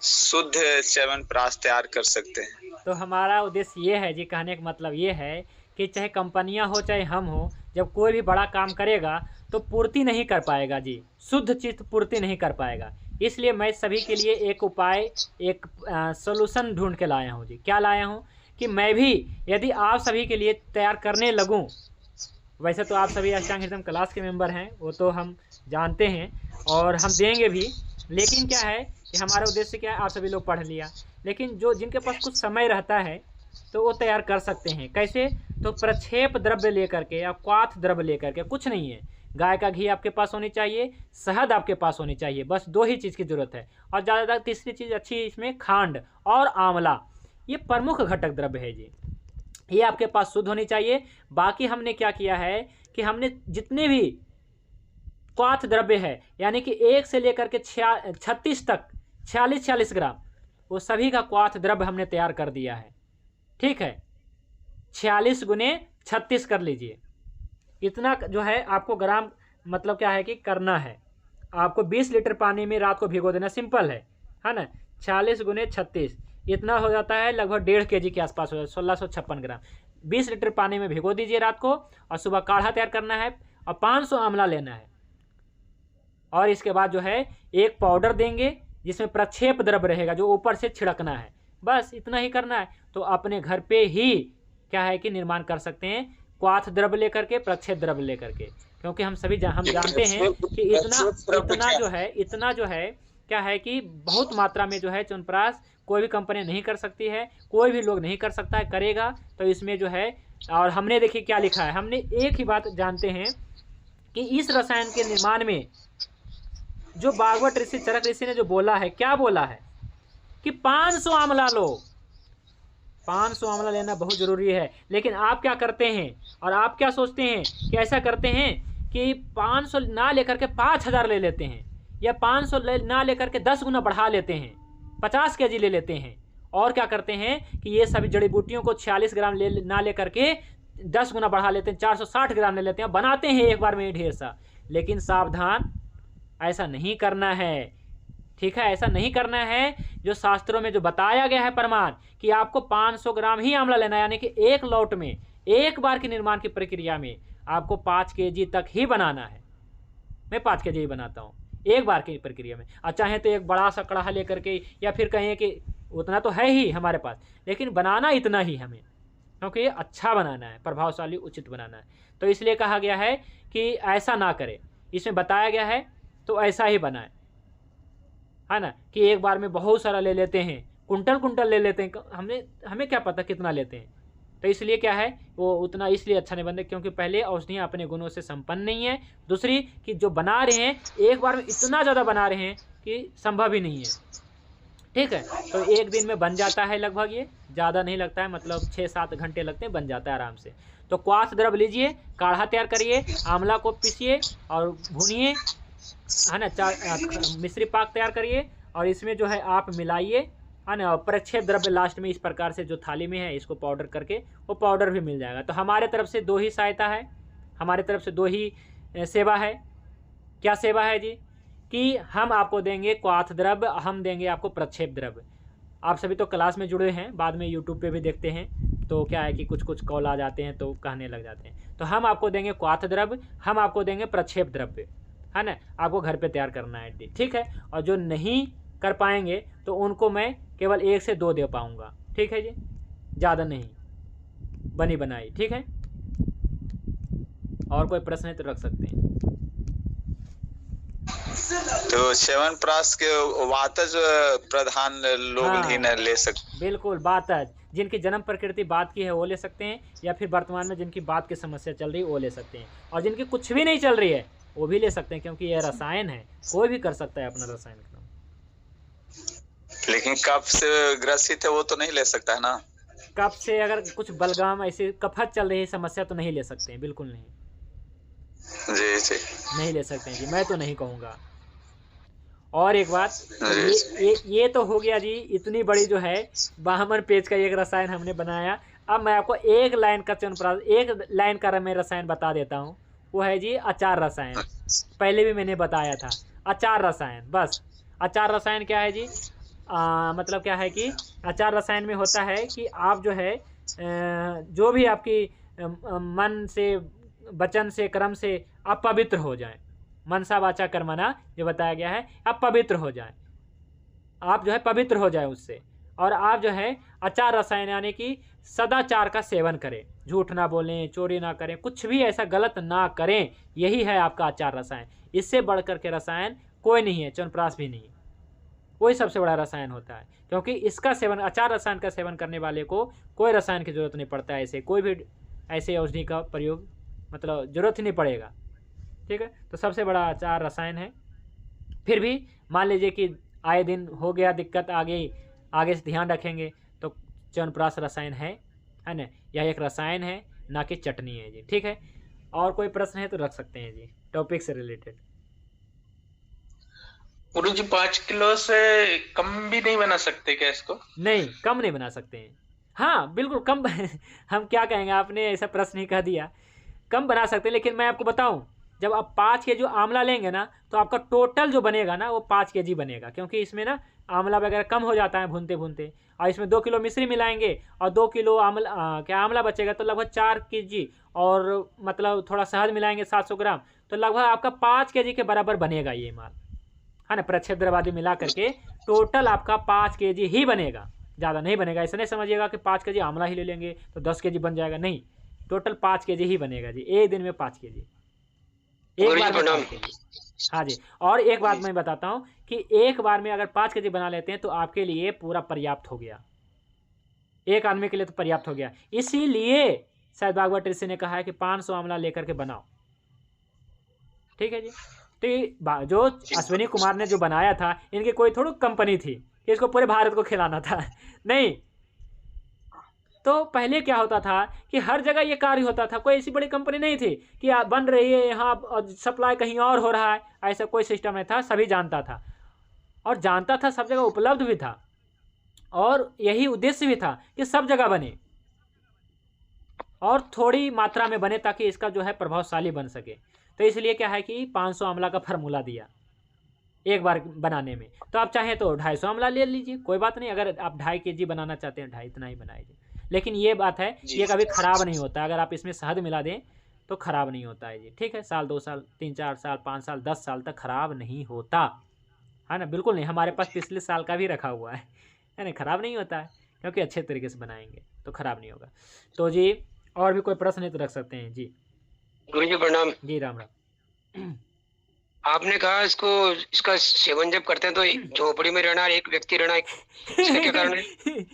शुद्ध च्यवनप्राश तैयार कर सकते हैं। तो हमारा उद्देश्य ये है जी, कहने का मतलब ये है कि चाहे कंपनियां हो चाहे हम हो, जब कोई भी बड़ा काम करेगा तो पूर्ति नहीं कर पाएगा जी, शुद्ध चीज पूर्ति नहीं कर पाएगा। इसलिए मैं सभी के लिए एक उपाय, एक सोल्यूशन ढूंढ के लाया हूँ जी। क्या लाया हूँ कि मैं भी यदि आप सभी के लिए तैयार करने लगूं, वैसे तो आप सभी अष्टांग हृदयम क्लास के मेंबर हैं, वो तो हम जानते हैं और हम देंगे भी, लेकिन क्या है कि हमारा उद्देश्य क्या है, आप सभी लोग पढ़ लिया, लेकिन जो जिनके पास कुछ समय रहता है तो वो तैयार कर सकते हैं। कैसे? तो प्रक्षेप द्रव्य लेकर के या क्वाथ द्रव्य लेकर के, कुछ नहीं है, गाय का घी आपके पास होनी चाहिए, शहद आपके पास होनी चाहिए, बस 2 ही चीज़ की जरूरत है। और ज़्यादातर तीसरी चीज़ अच्छी इसमें खांड और आंवला, ये प्रमुख घटक द्रव्य है जी, ये आपके पास शुद्ध होनी चाहिए। बाकी हमने क्या किया है कि हमने जितने भी क्वाथ द्रव्य है, यानी कि 1 से लेकर के 36 तक 46 ग्राम, वो सभी का क्वाथ द्रव्य हमने तैयार कर दिया है, ठीक है। 46 गुने 36 कर लीजिए, इतना जो है आपको ग्राम, मतलब क्या है कि करना है आपको 20 लीटर पानी में रात को भिगो देना, सिंपल है ना। 40 गुने 36 इतना हो जाता है, लगभग 1.5 kg के आसपास हो जाता है, 1656 ग्राम। 20 लीटर पानी में भिगो दीजिए रात को, और सुबह काढ़ा तैयार करना है और 500 आंवला लेना है। और इसके बाद जो है एक पाउडर देंगे जिसमें प्रक्षेप द्रव्य रहेगा, जो ऊपर से छिड़कना है, बस इतना ही करना है। तो अपने घर पे ही क्या है कि निर्माण कर सकते हैं, क्वाथ द्रव्य लेकर के, प्रक्षेप द्रव्य लेकर के, क्योंकि हम सभी हम जानते हैं कि इतना जो है क्या है कि बहुत मात्रा में जो है च्यवनप्राश कोई भी कंपनी नहीं कर सकती है, कोई भी लोग नहीं कर सकता है, करेगा तो इसमें जो है। और हमने देखिए क्या लिखा है, हमने एक ही बात जानते हैं कि इस रसायन के निर्माण में जो भागवत ऋषि, चरक ऋषि ने जो बोला है, क्या बोला है कि 500 आंवला लो, 500 आंवला लेना बहुत जरूरी है। लेकिन आप क्या करते हैं और आप क्या सोचते हैं कि ऐसा करते हैं कि 500 ना लेकर के 5000 ले लेते हैं, या 500 ना लेकर के 10 गुना बढ़ा लेते हैं, 50 kg ले लेते हैं, और क्या करते हैं कि ये सभी जड़ी बूटियों को 46 ग्राम ना ले करके 10 गुना बढ़ा लेते हैं, 460 ग्राम ले लेते हैं, बनाते हैं एक बार में ढेर सा। लेकिन सावधान, ऐसा नहीं करना है, ठीक है, ऐसा नहीं करना है। जो शास्त्रों में जो बताया गया है प्रमाण कि आपको 500 ग्राम ही आंवला लेना है, यानी कि एक लौट में, एक बार की निर्माण की प्रक्रिया में आपको 5 kg तक ही बनाना है। मैं 5 kg ही बनाता हूँ एक बार की प्रक्रिया में। और चाहे तो एक बड़ा सा कढ़ा लेकर के, या फिर कहें कि उतना तो है ही हमारे पास, लेकिन बनाना इतना ही हमें, क्योंकि ये अच्छा बनाना है, प्रभावशाली उचित बनाना है। तो इसलिए कहा गया है कि ऐसा ना करें, इसमें बताया गया है तो ऐसा ही बनाए, है ना, कि एक बार में बहुत सारा ले लेते हैं, कुंटल कुंटल ले लेते हैं, हमें क्या पता कितना लेते हैं। तो इसलिए क्या है, वो उतना इसलिए अच्छा नहीं बनता क्योंकि पहले औषधियाँ अपने गुणों से संपन्न नहीं है, दूसरी कि जो बना रहे हैं एक बार में इतना ज़्यादा बना रहे हैं कि संभव ही नहीं है, ठीक है। तो एक दिन में बन जाता है लगभग, ये ज़्यादा नहीं लगता है, मतलब 6-7 घंटे लगते हैं, बन जाता है आराम से। तो क्वाथ द्रव लीजिए, काढ़ा तैयार करिए, आंवला को पीसिए और भूनिए, है ना, मिश्री पाक तैयार करिए और इसमें जो है आप मिलाइए, है ना, और प्रक्षेप द्रव्य लास्ट में इस प्रकार से जो थाली में है इसको पाउडर करके, वो पाउडर भी मिल जाएगा। तो हमारे तरफ से 2 ही सहायता है, हमारे तरफ से 2 ही सेवा है। क्या सेवा है जी? कि हम आपको देंगे क्वाथ द्रव्य, हम देंगे आपको प्रक्षेप द्रव्य। आप सभी तो क्लास में जुड़े हैं, बाद में यूट्यूब पे भी देखते हैं, तो क्या है कि कुछ कॉल आ जाते हैं तो कहने लग जाते हैं। तो हम आपको देंगे क्वाथ द्रव्य, हम आपको देंगे प्रक्षेप द्रव्य, है ना, आपको घर पे तैयार करना है, ठीक है। और जो नहीं कर पाएंगे तो उनको मैं केवल 1 से 2 दे पाऊंगा, ठीक है जी, ज़्यादा नहीं, बनी बनाई, ठीक है। और कोई प्रश्न है तो रख सकते हैं। तो च्यवनप्राश के वातज प्रधान लोग ही न ले सकते? बिल्कुल, वातज, जिनकी जन्म प्रकृति बात की है वो ले सकते हैं, या फिर वर्तमान में जिनकी बात की समस्या चल रही है वो ले सकते हैं, और जिनकी कुछ भी नहीं चल रही है वो भी ले सकते हैं, क्योंकि ये रसायन है, कोई भी कर सकता है अपना रसायन का। लेकिन कफ से ग्रसित है वो तो नहीं ले सकता है ना? कफ से अगर कुछ बलगम ऐसी कफत चल रही है समस्या तो नहीं ले सकते हैं, बिल्कुल नहीं जी जी, नहीं ले सकते हैं जी, मैं तो नहीं कहूँगा। और एक बात, ये तो हो गया जी, इतनी बड़ी जो है 52 पेज का एक रसायन हमने बनाया। अब मैं आपको एक लाइन का एक लाइन का मैं रसायन बता देता हूँ, वो है जी अचार रसायन। पहले भी मैंने बताया था, अचार रसायन, बस। अचार रसायन क्या है जी? मतलब क्या है कि अचार रसायन में होता है कि आप जो है जो भी आपकी मन से, वचन से, कर्म से आप पवित्र हो जाएं, मनसा वाचा कर्मणा जो बताया गया है, आप पवित्र हो जाएं, आप जो है पवित्र हो जाएं उससे। और आप जो है अचार रसायन यानी कि सदाचार का सेवन करें, झूठ ना बोलें, चोरी ना करें, कुछ भी ऐसा गलत ना करें, यही है आपका अचार रसायन। इससे बढ़कर के रसायन कोई नहीं है, च्यवनप्राश भी नहीं है, वही सबसे बड़ा रसायन होता है। क्योंकि इसका सेवन, अचार रसायन का सेवन करने वाले को कोई रसायन की जरूरत नहीं पड़ता है, ऐसे कोई भी ऐसे औषधि का प्रयोग मतलब जरूरत ही नहीं पड़ेगा, ठीक है। तो सबसे बड़ा अचार रसायन है। फिर भी मान लीजिए कि आए दिन हो गया दिक्कत, आगे से ध्यान रखेंगे तो च्यवनप्राश रसायन है ना, यह एक रसायन है, ना कि चटनी है जी, ठीक है। और कोई प्रश्न है तो रख सकते हैं जी, टॉपिक से रिलेटेड। गुरु जी 5 किलो से कम भी नहीं बना सकते क्या इसको? नहीं, कम नहीं बना सकते हैं, हाँ बिल्कुल कम हम क्या कहेंगे, आपने ऐसा प्रश्न ही कह दिया, कम बना सकते हैं। लेकिन मैं आपको बताऊं, जब आप 5 kg आंवला लेंगे ना तो आपका टोटल जो बनेगा ना वो 5 kg बनेगा, क्योंकि इसमें ना आंवला वगैरह कम हो जाता है भूनते भूनते, और इसमें 2 किलो मिश्री मिलाएंगे और 2 किलो आंवला बचेगा, तो लगभग 4 kg, और मतलब थोड़ा शहद मिलाएंगे 700 ग्राम, तो लगभग आपका 5 kg के बराबर बनेगा ये माल, है ना। प्रक्षेप द्रव्य आदि मिला करके टोटल आपका 5 kg ही बनेगा, ज़्यादा नहीं बनेगा। ऐसा नहीं समझिएगा कि 5 kg आंवला ही ले लेंगे तो 10 kg बन जाएगा, नहीं, टोटल 5 kg ही बनेगा जी, एक दिन में 5 kg, एक बार में 5 kg। हाँ जी, और एक बात मैं बताता हूँ कि एक बार में अगर 5 kg बना लेते हैं तो आपके लिए पूरा पर्याप्त हो गया, एक आदमी के लिए तो पर्याप्त हो गया। इसीलिए शायद भागवत ऋषि ने कहा है कि 500 आंवला लेकर के बनाओ, ठीक है जी। तो जो अश्विनी कुमार ने जो बनाया था, इनकी कोई थोड़ी कंपनी थी कि इसको पूरे भारत को खिलाना था, नहीं। तो पहले क्या होता था कि हर जगह ये कार्य होता था, कोई ऐसी बड़ी कंपनी नहीं थी कि बन रही है यहाँ और सप्लाई कहीं और हो रहा है, ऐसा कोई सिस्टम नहीं था, सभी जानता था, और जानता था, सब जगह उपलब्ध भी था। और यही उद्देश्य भी था कि सब जगह बने और थोड़ी मात्रा में बने ताकि इसका जो है प्रभावशाली बन सके। तो इसलिए क्या है कि 500 आंवला का फार्मूला दिया एक बार बनाने में। तो आप चाहें तो 250 आंवला ले लीजिए, कोई बात नहीं। अगर आप 2.5 kg बनाना चाहते हैं 2.5 इतना ही बनाइए। लेकिन ये बात है ये कभी ख़राब नहीं होता। अगर आप इसमें शहद मिला दें तो ख़राब नहीं होता है जी, ठीक है। साल 2 साल 3-4 साल 5 साल 10 साल तक ख़राब नहीं होता है ना, बिल्कुल नहीं। हमारे पास पिछले साल का भी रखा हुआ है ना, ख़राब नहीं होता है क्योंकि अच्छे तरीके से बनाएंगे तो ख़राब नहीं होगा। तो जी और भी कोई प्रश्न है तो रख सकते हैं जी। गुरु जी प्रणाम। जी राम राम। आपने कहा इसका सेवन जब करते हैं तो झोपड़ी में रहना, एक व्यक्ति रहना, इसका क्या कारण है?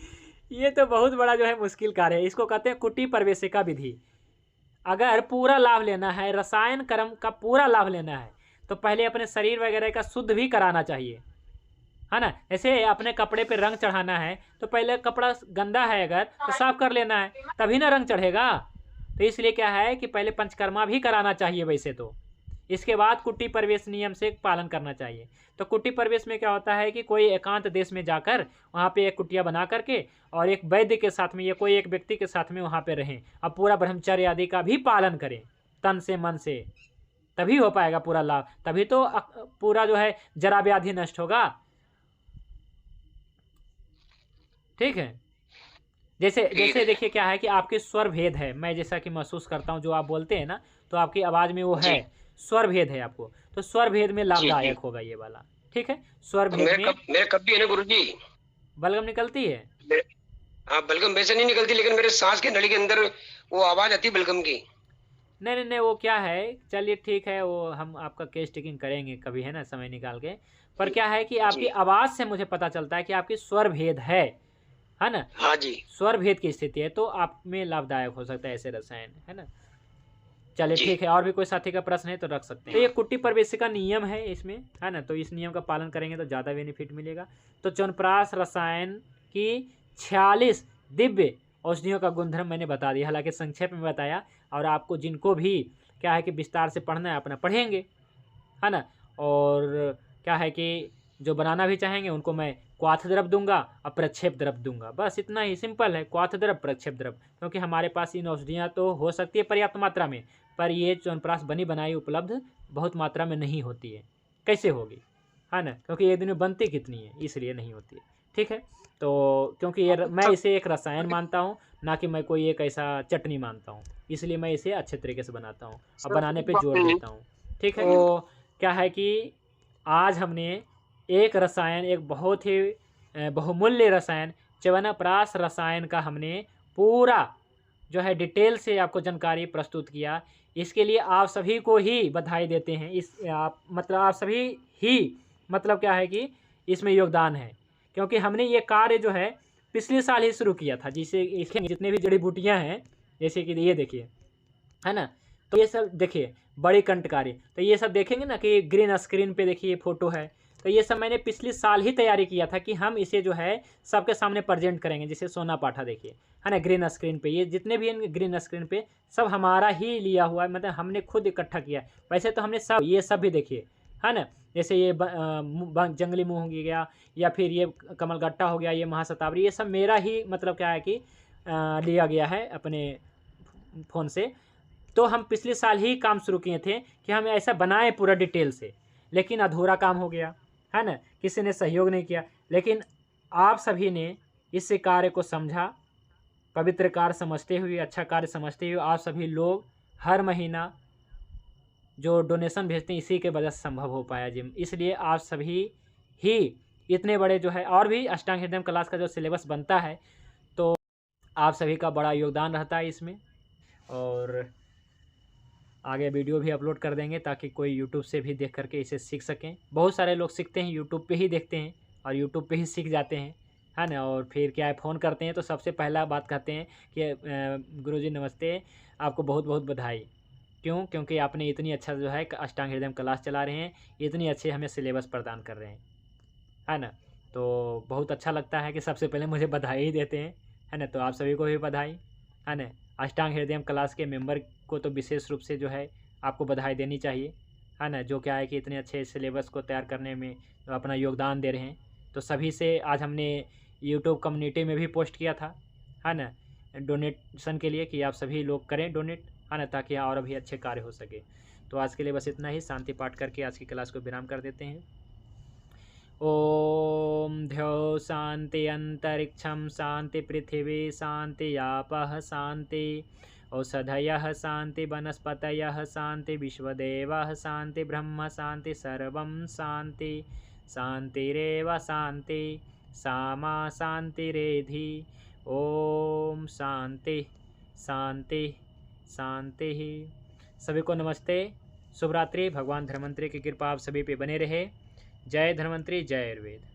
ये तो बहुत बड़ा जो है मुश्किल कार्य है। इसको कहते हैं कुटी प्रवेशिका विधि। अगर पूरा लाभ लेना है, रसायन कर्म का पूरा लाभ लेना है, तो पहले अपने शरीर वगैरह का शुद्ध भी कराना चाहिए, है ना। ऐसे अपने कपड़े पे रंग चढ़ाना है तो पहले कपड़ा गंदा है अगर तो साफ कर लेना है, तभी ना रंग चढ़ेगा। तो इसलिए क्या है कि पहले पंचकर्मा भी कराना चाहिए वैसे तो। इसके बाद कुटी प्रवेश नियम से पालन करना चाहिए। तो कुटी प्रवेश में क्या होता है कि कोई एकांत देश में जाकर वहाँ पे एक कुटिया बना करके और एक वैद्य के साथ में या कोई एक व्यक्ति के साथ में वहाँ पे रहें, अब पूरा ब्रह्मचर्य आदि का भी पालन करें तन से मन से, तभी हो पाएगा पूरा लाभ। तभी तो पूरा जो है जरा व्याधि नष्ट होगा, ठीक है। जैसे देखिए क्या है कि आपके स्वर भेद है, मैं जैसा कि महसूस करता हूँ जो आप बोलते हैं ना, तो आपकी आवाज़ में वो है स्वर भेद है आपको, तो स्वर भेद में लाभदायक होगा ये वाला, ठीक है। स्वर भेद में मेरे कब भी है ना गुरुजी, बलगम निकलती है। हाँ बलगम वैसे नहीं निकलती, लेकिन मेरे सांस की नली के अंदर वो आवाज आती है बलगम की। नहीं वो क्या है, चलिए ठीक है, वो हम आपका केस टेकिंग करेंगे कभी, है ना, समय निकाल के। पर क्या है कि आपकी आवाज़ से मुझे पता चलता है कि आपकी स्वर भेद है ना। हाँ जी, स्वर भेद की स्थिति है तो आप में लाभदायक हो सकता है ऐसे रसायन, है ना। चलिए ठीक है, और भी कोई साथी का प्रश्न है तो रख सकते हैं। तो ये कुटी प्रवेशिका नियम है इसमें, है ना, तो इस नियम का पालन करेंगे तो ज़्यादा बेनिफिट मिलेगा। तो च्यवनप्राश रसायन की 46 दिव्य औषधियों का गुणधर्म मैंने बता दिया, हालांकि संक्षेप में बताया, और आपको जिनको भी क्या है कि विस्तार से पढ़ना है अपना पढ़ेंगे, है ना। और क्या है कि जो बनाना भी चाहेंगे उनको मैं क्वाथ द्रव दूंगा और प्रक्षेप द्रव दूंगा, बस इतना ही सिंपल है, क्वाथ द्रव प्रक्षेप द्रव। क्योंकि हमारे पास इन औषधियाँ तो हो सकती है पर्याप्त मात्रा में, पर ये च्यवनप्राश बनी बनाई उपलब्ध बहुत मात्रा में नहीं होती है। कैसे होगी, है ना, क्योंकि ये दिन में बनती कितनी है, इसलिए नहीं होती है, ठीक है। तो क्योंकि ये मैं इसे एक रसायन मानता हूँ, ना कि मैं कोई एक ऐसा चटनी मानता हूँ, इसलिए मैं इसे अच्छे तरीके से बनाता हूँ और बनाने पे जोर देता हूँ, ठीक है। तो क्या है कि आज हमने एक रसायन, एक बहुत ही बहुमूल्य रसायन च्यवनप्राश रसायन का हमने पूरा जो है डिटेल से आपको जानकारी प्रस्तुत किया। इसके लिए आप सभी को ही बधाई देते हैं। आप सभी ही मतलब क्या है कि इसमें योगदान है, क्योंकि हमने ये कार्य जो है पिछले साल ही शुरू किया था। जिसे इसके जितने भी जड़ी बूटियाँ हैं, जैसे कि ये देखिए, है ना, तो ये सब देखिए बड़ी कंटकारी, तो ये सब देखेंगे ना कि ग्रीन स्क्रीन पे देखिए फ़ोटो है, तो ये सब मैंने पिछले साल ही तैयारी किया था कि हम इसे जो है सबके सामने प्रेजेंट करेंगे। जैसे सोना पाठा देखिए, है ना, ग्रीन स्क्रीन पे, ये जितने भी हैं ग्रीन स्क्रीन पे सब हमारा ही लिया हुआ है, मतलब हमने खुद इकट्ठा किया। वैसे तो हमने सब ये सब भी देखिए, है ना, जैसे ये जंगली मुँह हो गया, या फिर ये कमलगट्टा हो गया, ये महाशतावरी, ये सब मेरा ही मतलब क्या है कि लिया गया है अपने फ़ोन से। तो हम पिछले साल ही काम शुरू किए थे कि हम ऐसा बनाएं पूरा डिटेल से, लेकिन अधूरा काम हो गया, है ना, किसी ने सहयोग नहीं किया। लेकिन आप सभी ने इस कार्य को समझा, पवित्र कार्य समझते हुए, अच्छा कार्य समझते हुए आप सभी लोग हर महीना जो डोनेशन भेजते हैं इसी के वजह से संभव हो पाया जिम। इसलिए आप सभी ही इतने बड़े जो है, और भी अष्टांग हृदय क्लास का जो सिलेबस बनता है तो आप सभी का बड़ा योगदान रहता है इसमें। और आगे वीडियो भी अपलोड कर देंगे ताकि कोई यूट्यूब से भी देख करके इसे सीख सकें। बहुत सारे लोग सीखते हैं यूट्यूब पे ही देखते हैं और यूट्यूब पे ही सीख जाते हैं, है ना, और फिर क्या है फ़ोन करते हैं तो सबसे पहला बात कहते हैं कि गुरुजी नमस्ते, आपको बहुत बहुत बधाई। क्यों? क्योंकि आपने इतनी अच्छा जो है अष्टांग हृदय क्लास चला रहे हैं, इतनी अच्छे हमें सिलेबस प्रदान कर रहे हैं, है ना। तो बहुत अच्छा लगता है कि सबसे पहले मुझे बधाई ही देते हैं, है ना। तो आप सभी को भी बधाई, है ना। अष्टांग हृदय क्लास के मेंबर को तो विशेष रूप से जो है आपको बधाई देनी चाहिए, है ना, जो क्या है कि इतने अच्छे सिलेबस को तैयार करने में अपना योगदान दे रहे हैं। तो सभी से आज हमने यूट्यूब कम्युनिटी में भी पोस्ट किया था, है ना, डोनेशन के लिए कि आप सभी लोग करें डोनेट, है ना, ताकि और भी अच्छे कार्य हो सके। तो आज के लिए बस इतना ही, शांति पाठ करके आज की क्लास को विराम कर देते हैं। ओम ध्यो शांति अंतरिक्षम शांति पृथिवी शांति आपः शांति औषधयः शांति वनस्पतयः शांति विश्वदेवः शांति ब्रह्म शांति सर्वं शांति शांतिरेव शांति सामा शांतिरेधि। ओम शांति शांति शांति। सभी को नमस्ते, शुभ रात्रि। भगवान धन्वंतरि की कृपा आप सभी पे बने रहे। जय धन्वंतरि, जय आयुर्वेद।